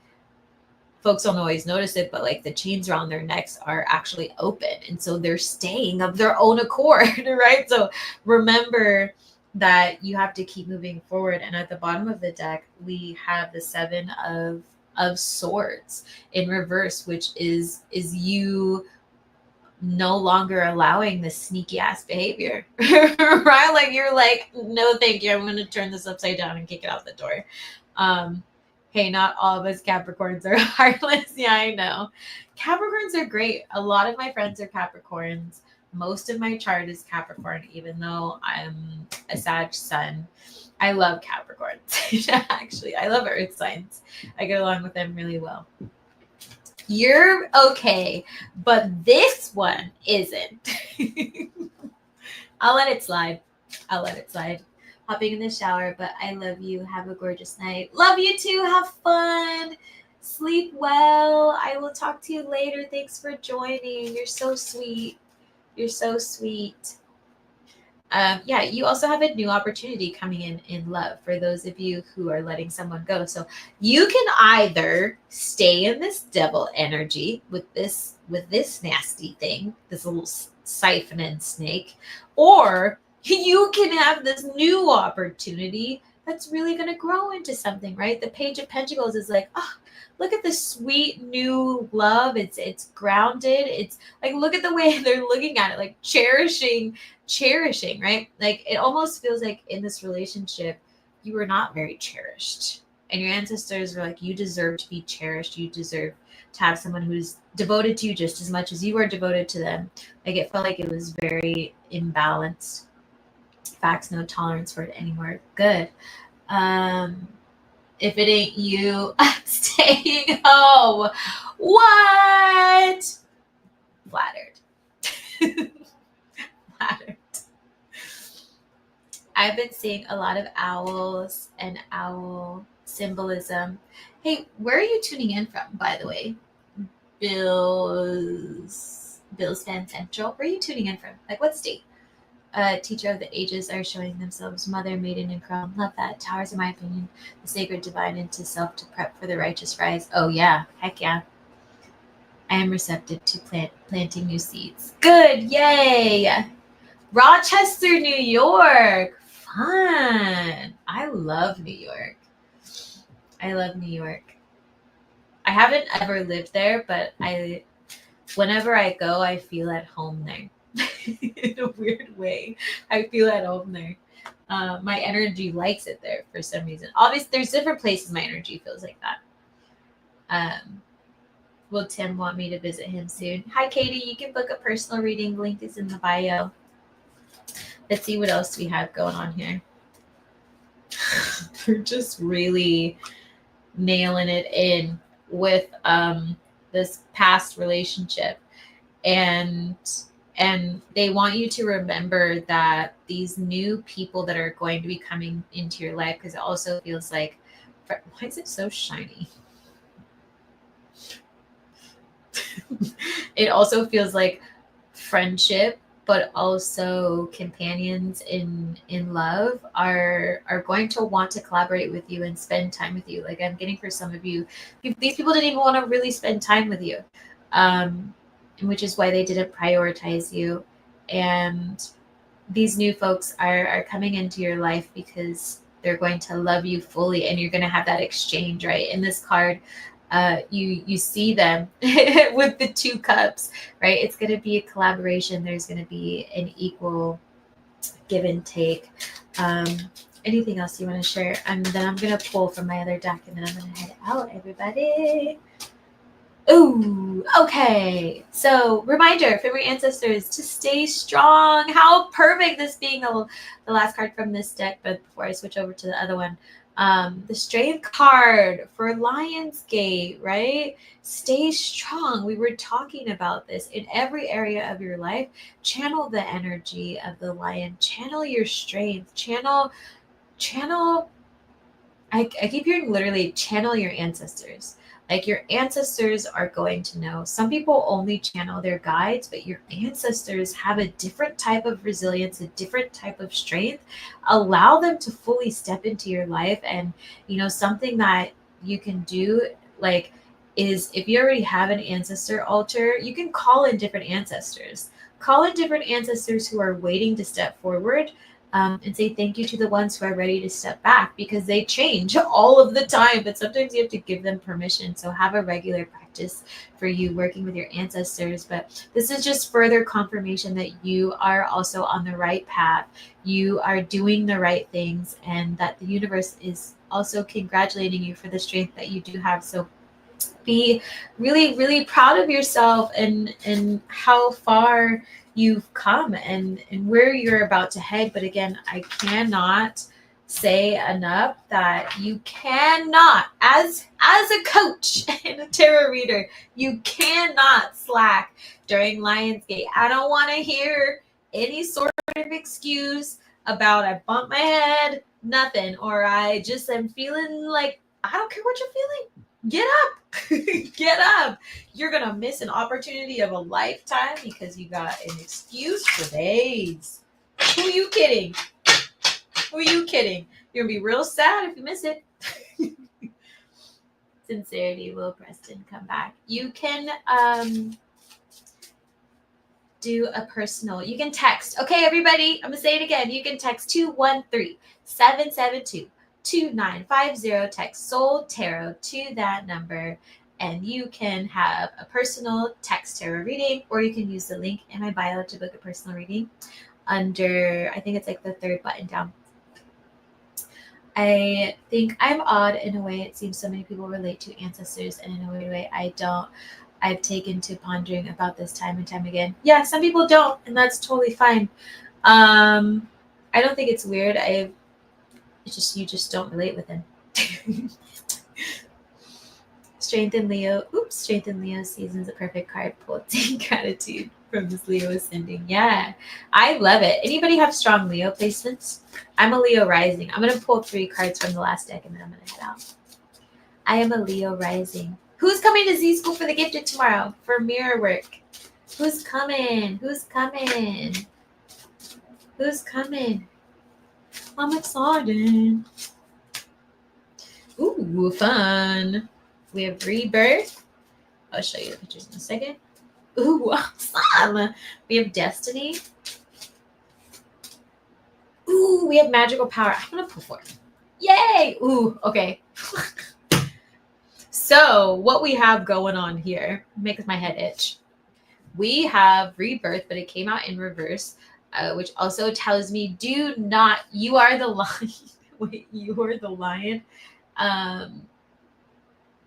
folks don't always notice it, but like the chains around their necks are actually open, and so they're staying of their own accord. Right? So remember that you have to keep moving forward. And at the bottom of the deck, we have the 7 of swords in reverse, which is you no longer allowing this sneaky ass behavior. Right? Like, you're like, no thank you, I'm going to turn this upside down and kick it out the door. Hey, not all of us Capricorns are heartless. Yeah, I know. Capricorns are great. A lot of my friends are Capricorns. Most of my chart is Capricorn, even though I'm a Sag sun. I love Capricorns. Actually, I love earth signs. I get along with them really well. You're okay, but this one isn't. I'll let it slide. Hopping in the shower, but I love you. Have a gorgeous night. Love you too. Have fun. Sleep well. I will talk to you later. Thanks for joining. You're so sweet. You're so sweet. Yeah, you also have a new opportunity coming in love for those of you who are letting someone go. So you can either stay in this devil energy with this nasty thing, this little siphoning snake, or you can have this new opportunity that's really going to grow into something, right? The Page of Pentacles is like, oh, look at this sweet new love. It's grounded. It's like, look at the way they're looking at it, like cherishing, right? Like, it almost feels like in this relationship, you were not very cherished. And your ancestors were like, you deserve to be cherished. You deserve to have someone who's devoted to you just as much as you are devoted to them. Like, it felt like it was very imbalanced. Facts, no tolerance for it anymore. Good. If it ain't you, I'm staying home. What? Flattered. Flattered. I've been seeing a lot of owls and owl symbolism. Hey, where are you tuning in from, by the way? Bill's Fan Central. Where are you tuning in from? Like, what state? Teacher of the ages are showing themselves mother, maiden, and crown. Love that. Towers, in my opinion, the sacred divine into self to prep for the righteous rise. Oh yeah, heck yeah. I am receptive to planting new seeds. Good, yay! Rochester, New York. Fun. I love New York. I love New York. I haven't ever lived there, but whenever I go, I feel at home there. In a weird way, I feel at home there. My energy likes it there for some reason. Obviously, there's different places my energy feels like that. Will Tim want me to visit him soon? Hi, Katie. You can book a personal reading. Link is in the bio. Let's see what else we have going on here. We're just really nailing it in with this past relationship, and they want you to remember that these new people that are going to be coming into your life, because it also feels like, why is it so shiny? It also feels like friendship, but also companions in love are going to want to collaborate with you and spend time with you. Like, I'm getting for some of you, these people didn't even want to really spend time with you. Which is why they didn't prioritize you. And these new folks are coming into your life because they're going to love you fully, and you're going to have that exchange, right? In this card, you see them with the 2 cups, right? It's going to be a collaboration. There's going to be an equal give and take. And anything else you want to share? And then I'm going to pull from my other deck and then I'm going to head out, everybody. Ooh, okay. So, reminder from your ancestors to stay strong. How perfect this being the last card from this deck, but before I switch over to the other one. The strength card for Lionsgate, right? Stay strong. We were talking about this in every area of your life. Channel the energy of the lion, channel your strength, channel. I keep hearing literally channel your ancestors. Like your ancestors are going to know. Some people only channel their guides, but your ancestors have a different type of resilience, a different type of strength. Allow them to fully step into your life. And, something that you can do, like, is if you already have an ancestor altar, you can call in different ancestors. Call in different ancestors who are waiting to step forward, and say thank you to the ones who are ready to step back, because they change all of the time, but sometimes you have to give them permission. So have a regular practice for you working with your ancestors. But this is just further confirmation that you are also on the right path. You are doing the right things, and that the universe is also congratulating you for the strength that you do have. So be really, really proud of yourself and how far you've come and where you're about to head. But again, I cannot say enough that you cannot, as a coach and a tarot reader, you cannot slack during Lionsgate. I don't want to hear any sort of excuse about I bumped my head, nothing, or I just am feeling like, I don't care what you're feeling. Get up. Get up. You're going to miss an opportunity of a lifetime because you got an excuse for days. Who are you kidding? Who are you kidding? You're going to be real sad if you miss it. Sincerity, Will Preston, come back. You can do a personal. You can text. Okay, everybody, I'm going to say it again. You can text 213-772. 2950, text Soul Tarot to that number, and you can have a personal text tarot reading, or you can use the link in my bio to book a personal reading under, I think it's like the third button down. I think I'm odd in a way. It seems so many people relate to ancestors, and in a weird way I don't. I've taken to pondering about this time and time again. Yeah, some people don't, and that's totally fine. I don't think it's weird. You just don't relate with him. Strength in Leo. Strength in Leo season's a perfect card pull. Take gratitude from this Leo ascending. Yeah, I love it. Anybody have strong Leo placements? I'm a Leo rising. I'm going to pull 3 cards from the last deck and then I'm going to head out. I am a Leo rising. Who's coming to Z School for the Gifted tomorrow for mirror work? Who's coming? Who's coming? Who's coming? I'm excited. Ooh, fun. We have Rebirth. I'll show you the pictures in a second. Ooh, awesome. We have Destiny. Ooh, we have Magical Power. I'm going to pull 4. Yay. Ooh, okay. So what we have going on here makes my head itch. We have Rebirth, but it came out in reverse, which also tells me you are the lion. Wait, you are the lion.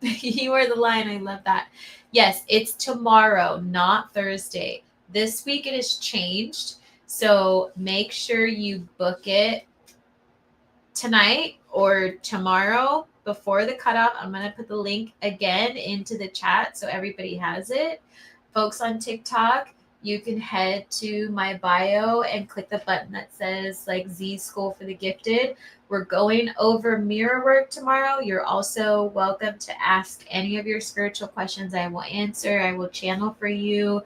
You are the lion. I love that. Yes, it's tomorrow, not Thursday. This week it has changed. So make sure you book it tonight or tomorrow before the cutoff. I'm going to put the link again into the chat so everybody has it. Folks on TikTok, you can head to my bio and click the button that says like Z School for the Gifted. We're going over mirror work tomorrow. You're also welcome to ask any of your spiritual questions. I will answer. I will channel for you.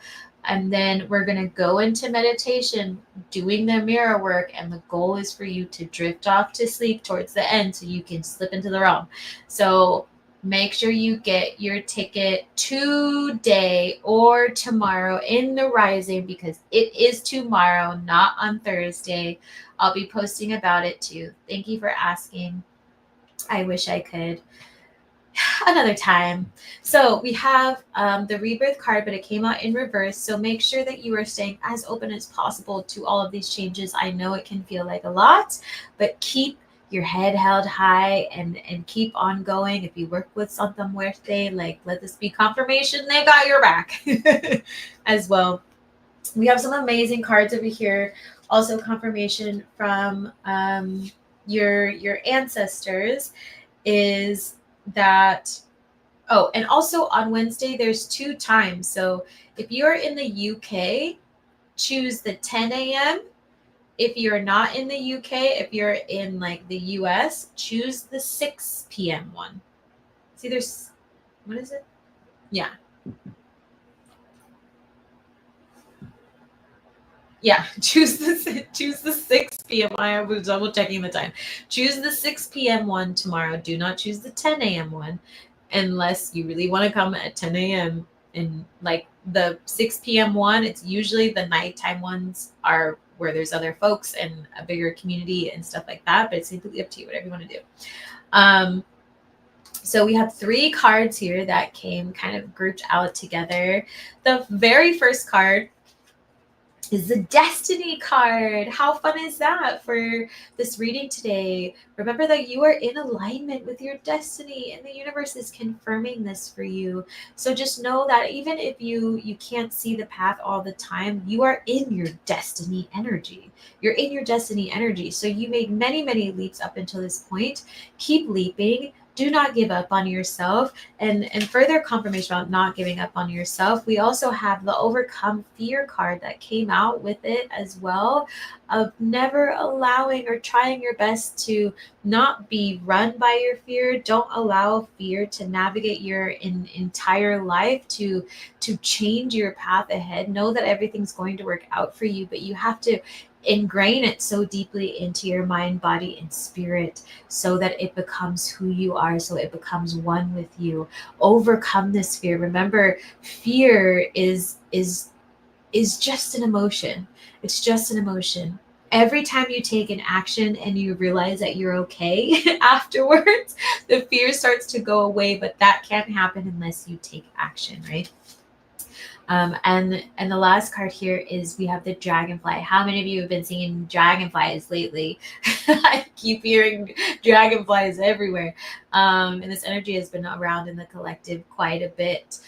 And then we're going to go into meditation, doing the mirror work. And the goal is for you to drift off to sleep towards the end so you can slip into the realm. So make sure you get your ticket today or tomorrow in the rising, because it is tomorrow, not on Thursday. I'll be posting about it too. Thank you for asking. I wish I could another time. So we have the Rebirth card, but it came out in reverse. So make sure that you are staying as open as possible to all of these changes. I know it can feel like a lot, but keep your head held high and keep on going. If you work with Santa Muerte, like, let this be confirmation they got your back as well. We have some amazing cards over here. Also confirmation from your ancestors is that, oh, and also on Wednesday there's 2 times. So if you're in the UK, choose the 10 a.m. If you're not in the UK, if you're in like the US, choose the 6 p.m. one. See, there's, what is it? Yeah. Yeah, choose the 6 p.m. I was double checking the time. Choose the 6 p.m. one tomorrow. Do not choose the 10 a.m. one unless you really want to come at 10 a.m. And like the 6 p.m. one, it's usually the nighttime ones are where there's other folks and a bigger community and stuff like that. But it's completely up to you, whatever you want to do. So we have 3 cards here that came kind of grouped out together. The very first card is the Destiny card. How fun is that for this reading today? Remember that you are in alignment with your destiny and the universe is confirming this for you. So just know that even if you can't see the path all the time, you are in your destiny energy. You're in your destiny energy. So you made many, many leaps up until this point. Keep leaping. Do not give up on yourself. And further confirmation about not giving up on yourself, we also have the Overcome Fear card that came out with it as well, of never allowing or trying your best to not be run by your fear. Don't allow fear to navigate your entire life, to change your path ahead. Know that everything's going to work out for you, but you have to ingrain it so deeply into your mind, body, and spirit so that it becomes who you are, so it becomes one with you. Overcome this fear. Remember, fear is just an emotion. It's just an emotion. Every time you take an action and you realize that you're okay afterwards, the fear starts to go away, but that can't happen unless you take action, right? And the last card here is we have the dragonfly. How many of you have been seeing dragonflies lately? I keep hearing dragonflies everywhere. And this energy has been around in the collective quite a bit.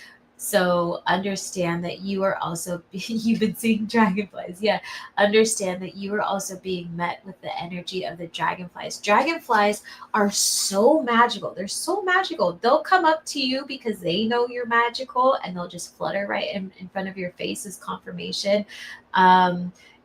So understand that you are also, you've been seeing dragonflies. Yeah. Understand that you are also being met with the energy of the dragonflies. Dragonflies are so magical. They're so magical. They'll come up to you because they know you're magical and they'll just flutter right in front of your face as confirmation.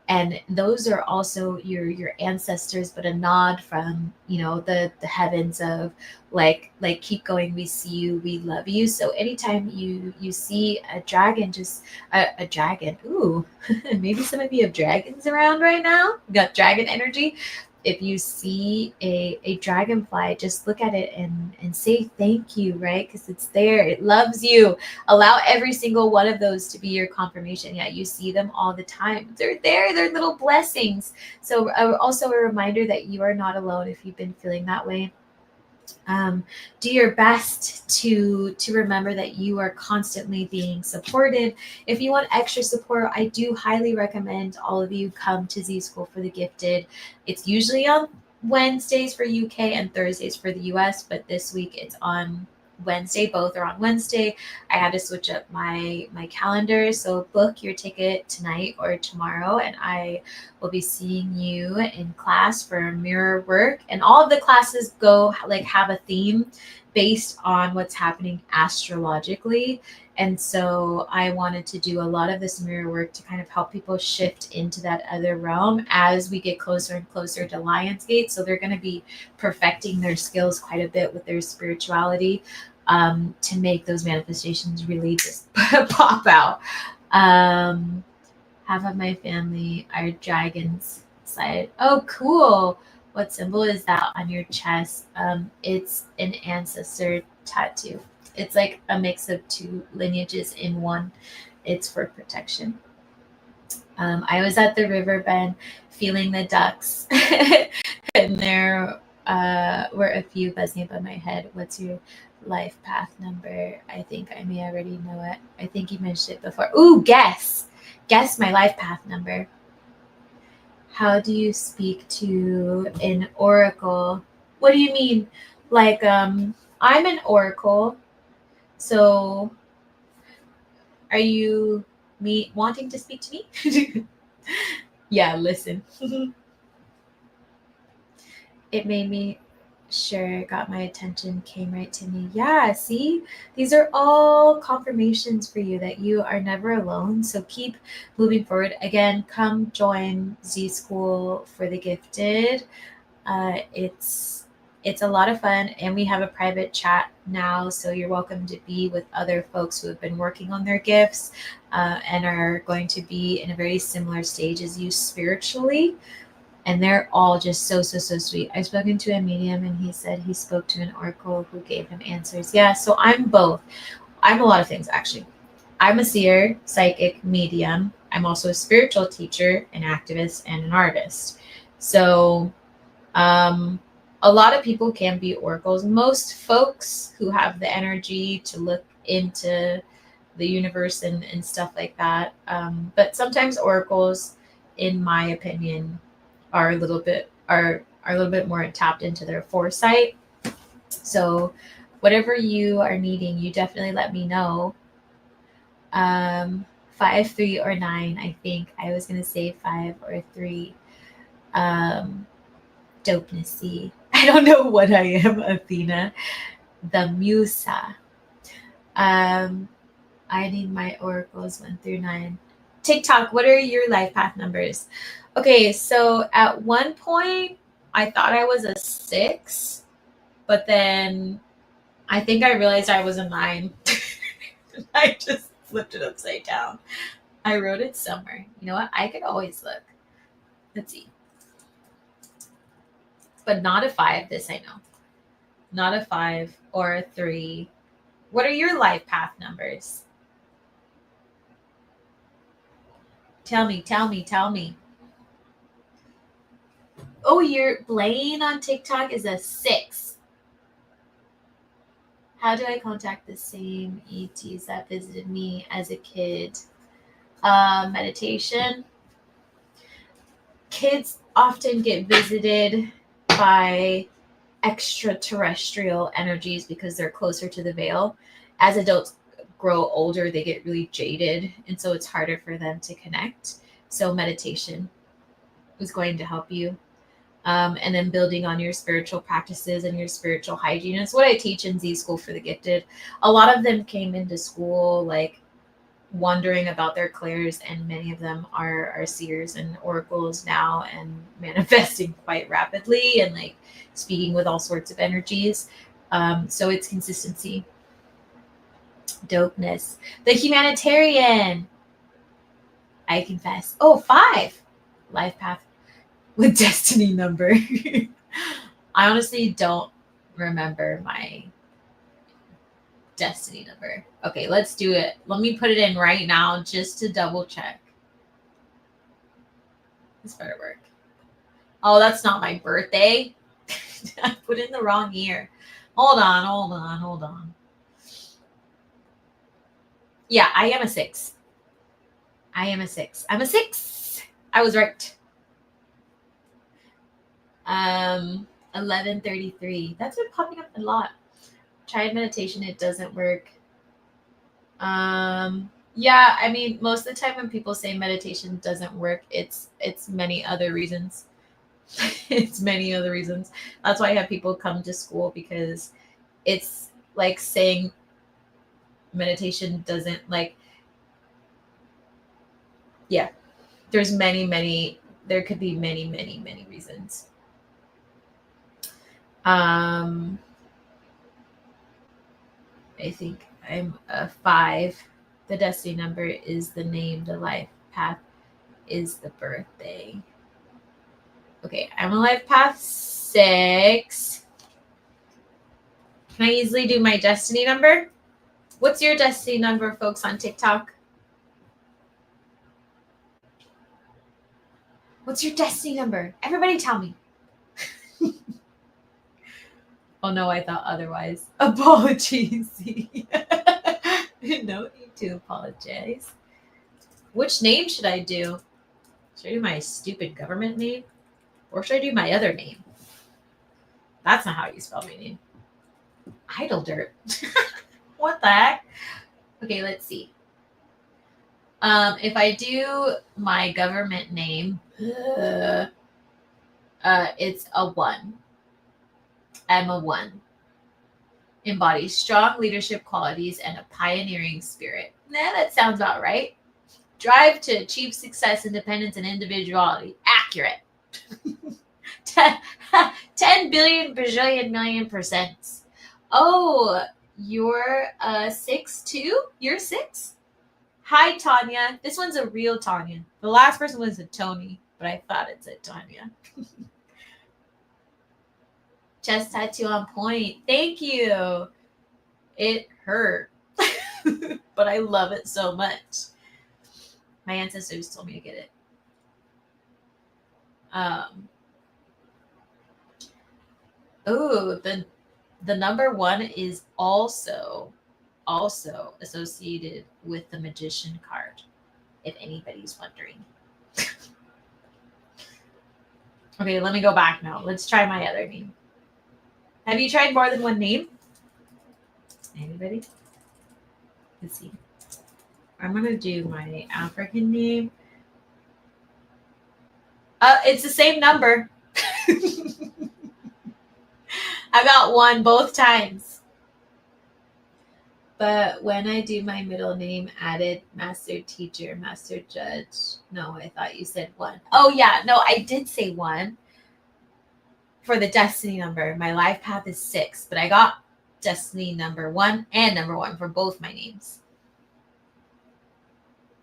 And those are also your ancestors, but a nod from, the heavens of like keep going, we see you, we love you. So anytime you see a dragon, just a dragon, ooh, maybe some of you have dragons around right now. You got dragon energy. If you see a dragonfly, just look at it and say thank you, right? Because it's there. It loves you. Allow every single one of those to be your confirmation. Yeah, you see them all the time. They're there. They're little blessings. So also a reminder that you are not alone if you've been feeling that way. Do your best to remember that you are constantly being supported. If you want extra support, I do highly recommend all of you come to Z School for the Gifted. It's usually on Wednesdays for UK and Thursdays for the US, but this week it's on Wednesday. Both are on Wednesday. I had to switch up my calendar, so book your ticket tonight or tomorrow, and I will be seeing you in class for mirror work. And all of the classes have a theme based on what's happening astrologically. And so I wanted to do a lot of this mirror work to kind of help people shift into that other realm as we get closer and closer to Lionsgate. So they're going to be perfecting their skills quite a bit with their spirituality, to make those manifestations really just pop out. Half of my family are dragons side. Oh, cool. What symbol is that on your chest? It's an ancestor tattoo. It's like a mix of 2 lineages in one. It's for protection. I was at the river bend feeling the ducks, and there were a few buzzing above my head. What's your life path number? I think I may already know it. I think you mentioned it before. Ooh, guess my life path number. How do you speak to an oracle? What do you mean? Like, I'm an oracle. So are you me wanting to speak to me? Yeah, listen. It made me sure it got my attention, came right to me. Yeah, see, these are all confirmations for you that you are never alone. So keep moving forward. Again, come join Z School for the Gifted. It's a lot of fun, and we have a private chat now, so you're welcome to be with other folks who have been working on their gifts and are going to be in a very similar stage as you spiritually. And they're all just so sweet. I've spoken to a medium, and he said he spoke to an oracle who gave him answers. Yeah, so I'm both. I'm a lot of things, actually. I'm a seer, psychic, medium. I'm also a spiritual teacher, an activist, and an artist. So a lot of people can be oracles. Most folks who have the energy to look into the universe and stuff like that. But sometimes oracles, in my opinion, are a little bit more tapped into their foresight. So whatever you are needing, you definitely let me know. 5, 3, or 9. I think I was gonna say 5 or 3. Dopenessy. I don't know what I am, Athena. The Musa. I need my oracles 1 through 9. TikTok, what are your life path numbers? Okay, so at one point I thought I was a 6, but then I think I realized I was a 9. I just flipped it upside down. I wrote it somewhere. You know what? I could always look. Let's see. But not a 5, this I know. Not a 5 or a 3. What are your life path numbers? Tell me. Oh, your Blaine on TikTok is a 6. How do I contact the same ETs that visited me as a kid? Meditation. Kids often get visited by extraterrestrial energies because they're closer to the veil. As adults grow older, they get really jaded, and so it's harder for them to connect. So meditation is going to help you. And then building on your spiritual practices and your spiritual hygiene. It's what I teach in Z School for the Gifted. A lot of them came into school like wondering about their clairs, and many of them are seers and oracles now and manifesting quite rapidly and like speaking with all sorts of energies. So it's consistency. Dopeness. The humanitarian. I confess. Oh, 5. Life path with destiny number. I honestly don't remember my destiny number. Okay, let's do it. Let me put it in right now just to double check. This better work. Oh, that's not my birthday. I put in the wrong year. Hold on. Yeah, I am a 6. I'm a 6. I was right. 11:33. That's been popping up a lot. Tried meditation, it doesn't work. Yeah, I mean, most of the time when people say meditation doesn't work, it's many other reasons. It's many other reasons. That's why I have people come to school, because it's like saying meditation doesn't like, yeah, there's there could be many reasons. I think I'm a 5. The destiny number is the name. The life path is the birthday. Okay, I'm a life path 6. Can I easily do my destiny number? What's your destiny number, folks, on TikTok? What's your destiny number? Everybody tell me. Oh no, I thought otherwise. Apologies. No need to apologize. Which name should I do? Should I do my stupid government name? Or should I do my other name? That's not how you spell my name. Idle dirt. What the heck? Okay, let's see. If I do my government name, it's a 1. I'm a 1. Embodies strong leadership qualities and a pioneering spirit. That sounds about right. Drive to achieve success, independence, and individuality. Accurate. 10 billion, bajillion, million %. Oh, you're 6 too? You're 6? Hi, Tanya. This one's a real Tanya. The last person was a Tony, but I thought it said Tanya. Chest tattoo on point. Thank you. It hurt, but I love it so much. My ancestors told me to get it. Oh, the number 1 is also associated with the magician card, if anybody's wondering. Okay, let me go back now. Let's try my other name. Have you tried more than one name? Anybody? Let's see. I'm going to do my African name. It's the same number. I got 1 both times. But when I do my middle name, added master teacher, master judge. No, I thought you said 1. Oh, yeah. No, I did say 1 for the destiny number. My life path is 6, but I got destiny number 1 and number 1 for both my names.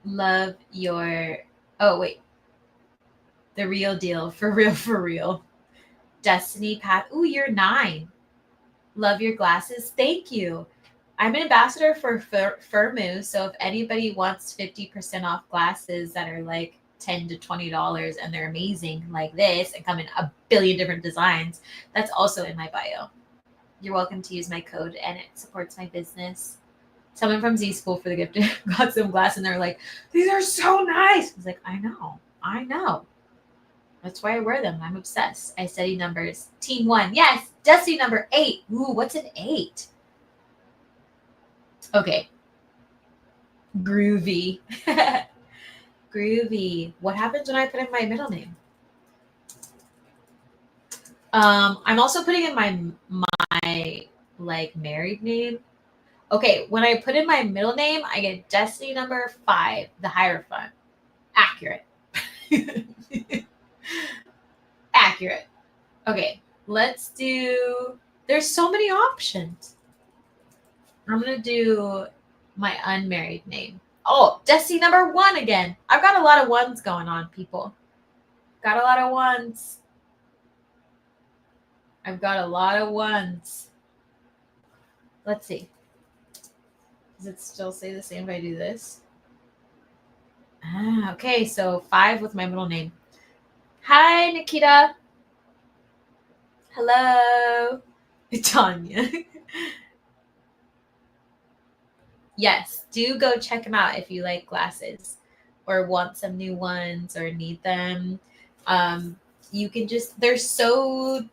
Love your... Oh, wait. The real deal. For real, for real. Destiny path. Ooh, you're 9. Love your glasses. Thank you. I'm an ambassador for Firmu, so if anybody wants 50% off glasses that are like $10 to $20 and they're amazing like this and come in a billion different designs, that's also in my bio. You're welcome to use my code and it supports my business. Someone from Z School for the gift got some glasses and they're like, these are so nice. I was like, I know. That's why I wear them. I'm obsessed. I study numbers. Team 1. Yes. Destiny number 8. Ooh, what's an 8? Okay. Groovy. Groovy. What happens when I put in my middle name? I'm also putting in my like married name. Okay, when I put in my middle name, I get destiny number 5, the Hierophant. Accurate. Accurate. Okay, let's do... There's so many options. I'm going to do my unmarried name. Oh, destiny number 1 again. I've got a lot of 1s going on, people. Got a lot of 1s. I've got a lot of 1s. Let's see. Does it still say the same if I do this? Okay, so 5 with my middle name. Hi, Nikita. Hello. Tanya. Yes, do go check them out if you like glasses or want some new ones or need them. You can just, they're so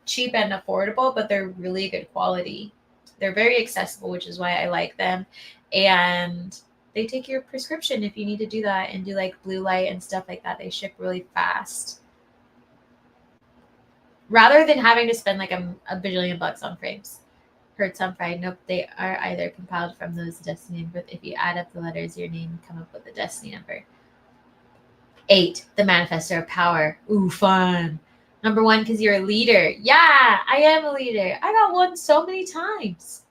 cheap and affordable, but they're really good quality. They're very accessible, which is why I like them. And they take your prescription if you need to do that and do like blue light and stuff like that. They ship really fast. Rather than having to spend like a bajillion bucks on frames. Heard some fried. Nope, they are either compiled from those destiny numbers. If you add up the letters of your name, come up with the destiny number. 8, the manifestor of power. Ooh, fun. Number 1, because you're a leader. Yeah, I am a leader. I got 1 so many times.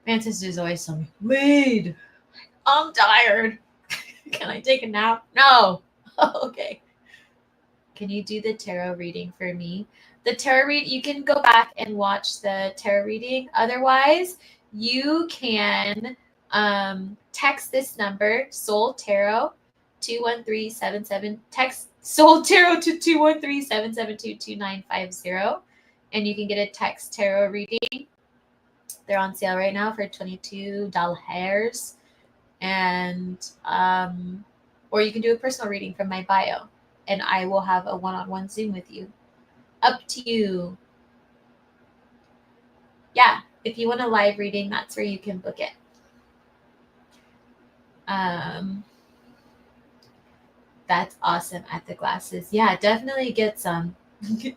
My ancestors always tell me, lead. I'm tired. Can I take a nap? No. Okay. Can you do the tarot reading for me? The tarot read, you can go back and watch the tarot reading. Otherwise, you can text this number, Soul Tarot, 21377. Text Soul Tarot to 213-772-2950. And you can get a text tarot reading. They're on sale right now for $22. And or Or you can do a personal reading from my bio, and I will have a one-on-one Zoom with you. Up to you. Yeah, if you want a live reading, that's where you can book it. That's awesome at the glasses. Yeah, definitely get some. 50%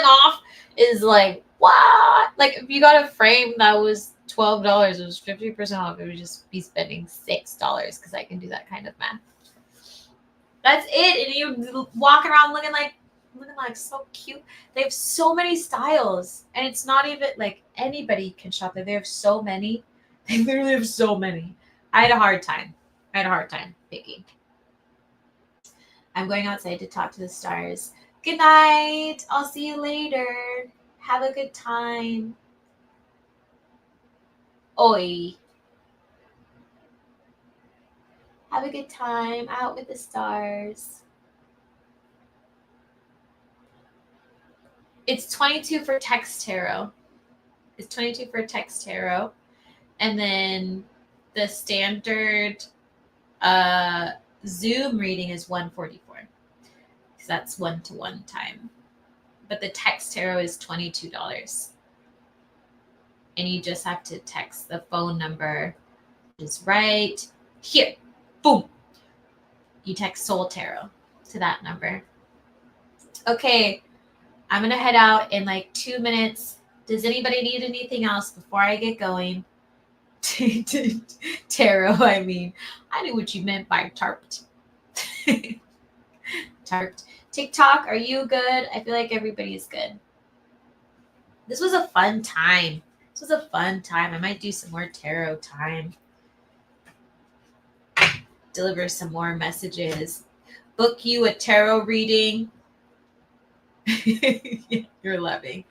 off is like, what? Like, if you got a frame that was $12, it was 50% off. It would just be spending $6 because I can do that kind of math. That's it. And you're walking around looking like so cute. They have so many styles, and it's not even like anybody can shop there. They have so many. They literally have so many. I had a hard time picking. I'm going outside to talk to the stars. Good night. I'll see you later. Have a good time. Oi. Have a good time out with the stars. It's 22 for text tarot. It's 22 for text tarot. And then the standard Zoom reading is 144. Because that's 1-to-1 time. But the text tarot is $22. And you just have to text the phone number, which is right here. Boom. You text Soul Tarot to that number. Okay. I'm going to head out in like 2 minutes. Does anybody need anything else before I get going? Tarot, I mean. I knew what you meant by tarped. Tarped. TikTok, are you good? I feel like everybody's good. This was a fun time. I might do some more tarot time. Deliver some more messages. Book you a tarot reading. You're loving.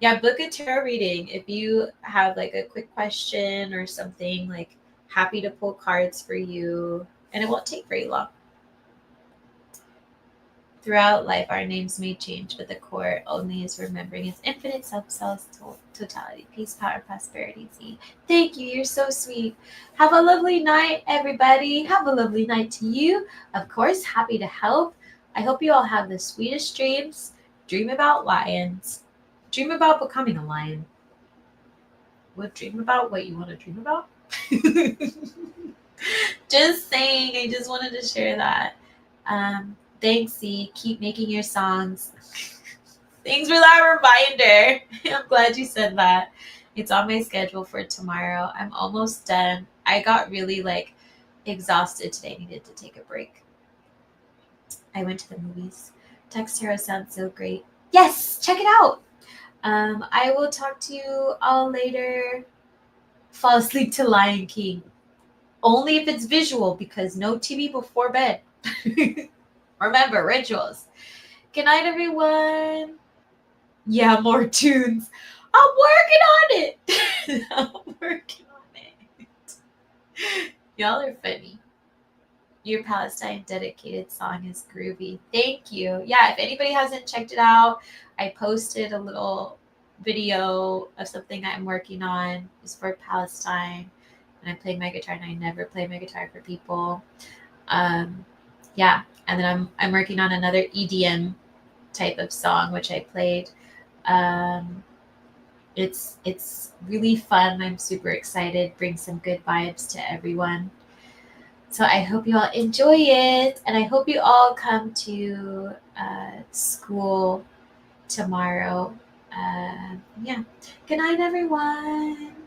Yeah, book a tarot reading. If you have like a quick question or something, like happy to pull cards for you. And it won't take very long. Throughout life, our names may change, but the core only is remembering its infinite self-self totality, peace, power, prosperity. See, thank you. You're so sweet. Have a lovely night, everybody. Have a lovely night to you. Of course, happy to help. I hope you all have the sweetest dreams. Dream about lions. Dream about becoming a lion. Dream about what you want to dream about? Just saying. I just wanted to share that. Thanks, C. Keep making your songs. Thanks for that reminder. I'm glad you said that. It's on my schedule for tomorrow. I'm almost done. I got really exhausted today. I needed to take a break. I went to the movies. Text Tarot sounds so great. Yes, check it out. I will talk to you all later. Fall asleep to Lion King. Only if it's visual, because no TV before bed. Remember, rituals. Good night, everyone. Yeah, more tunes. I'm working on it. I'm working on it. Y'all are funny. Your Palestine dedicated song is groovy. Thank you. Yeah, if anybody hasn't checked it out, I posted a little video of something I'm working on. It's for Palestine. And I'm playing my guitar, and I never play my guitar for people. Yeah. And then I'm working on another EDM type of song, which I played. It's really fun. I'm super excited. Bring some good vibes to everyone. So I hope you all enjoy it, and I hope you all come to school tomorrow. Yeah. Good night, everyone.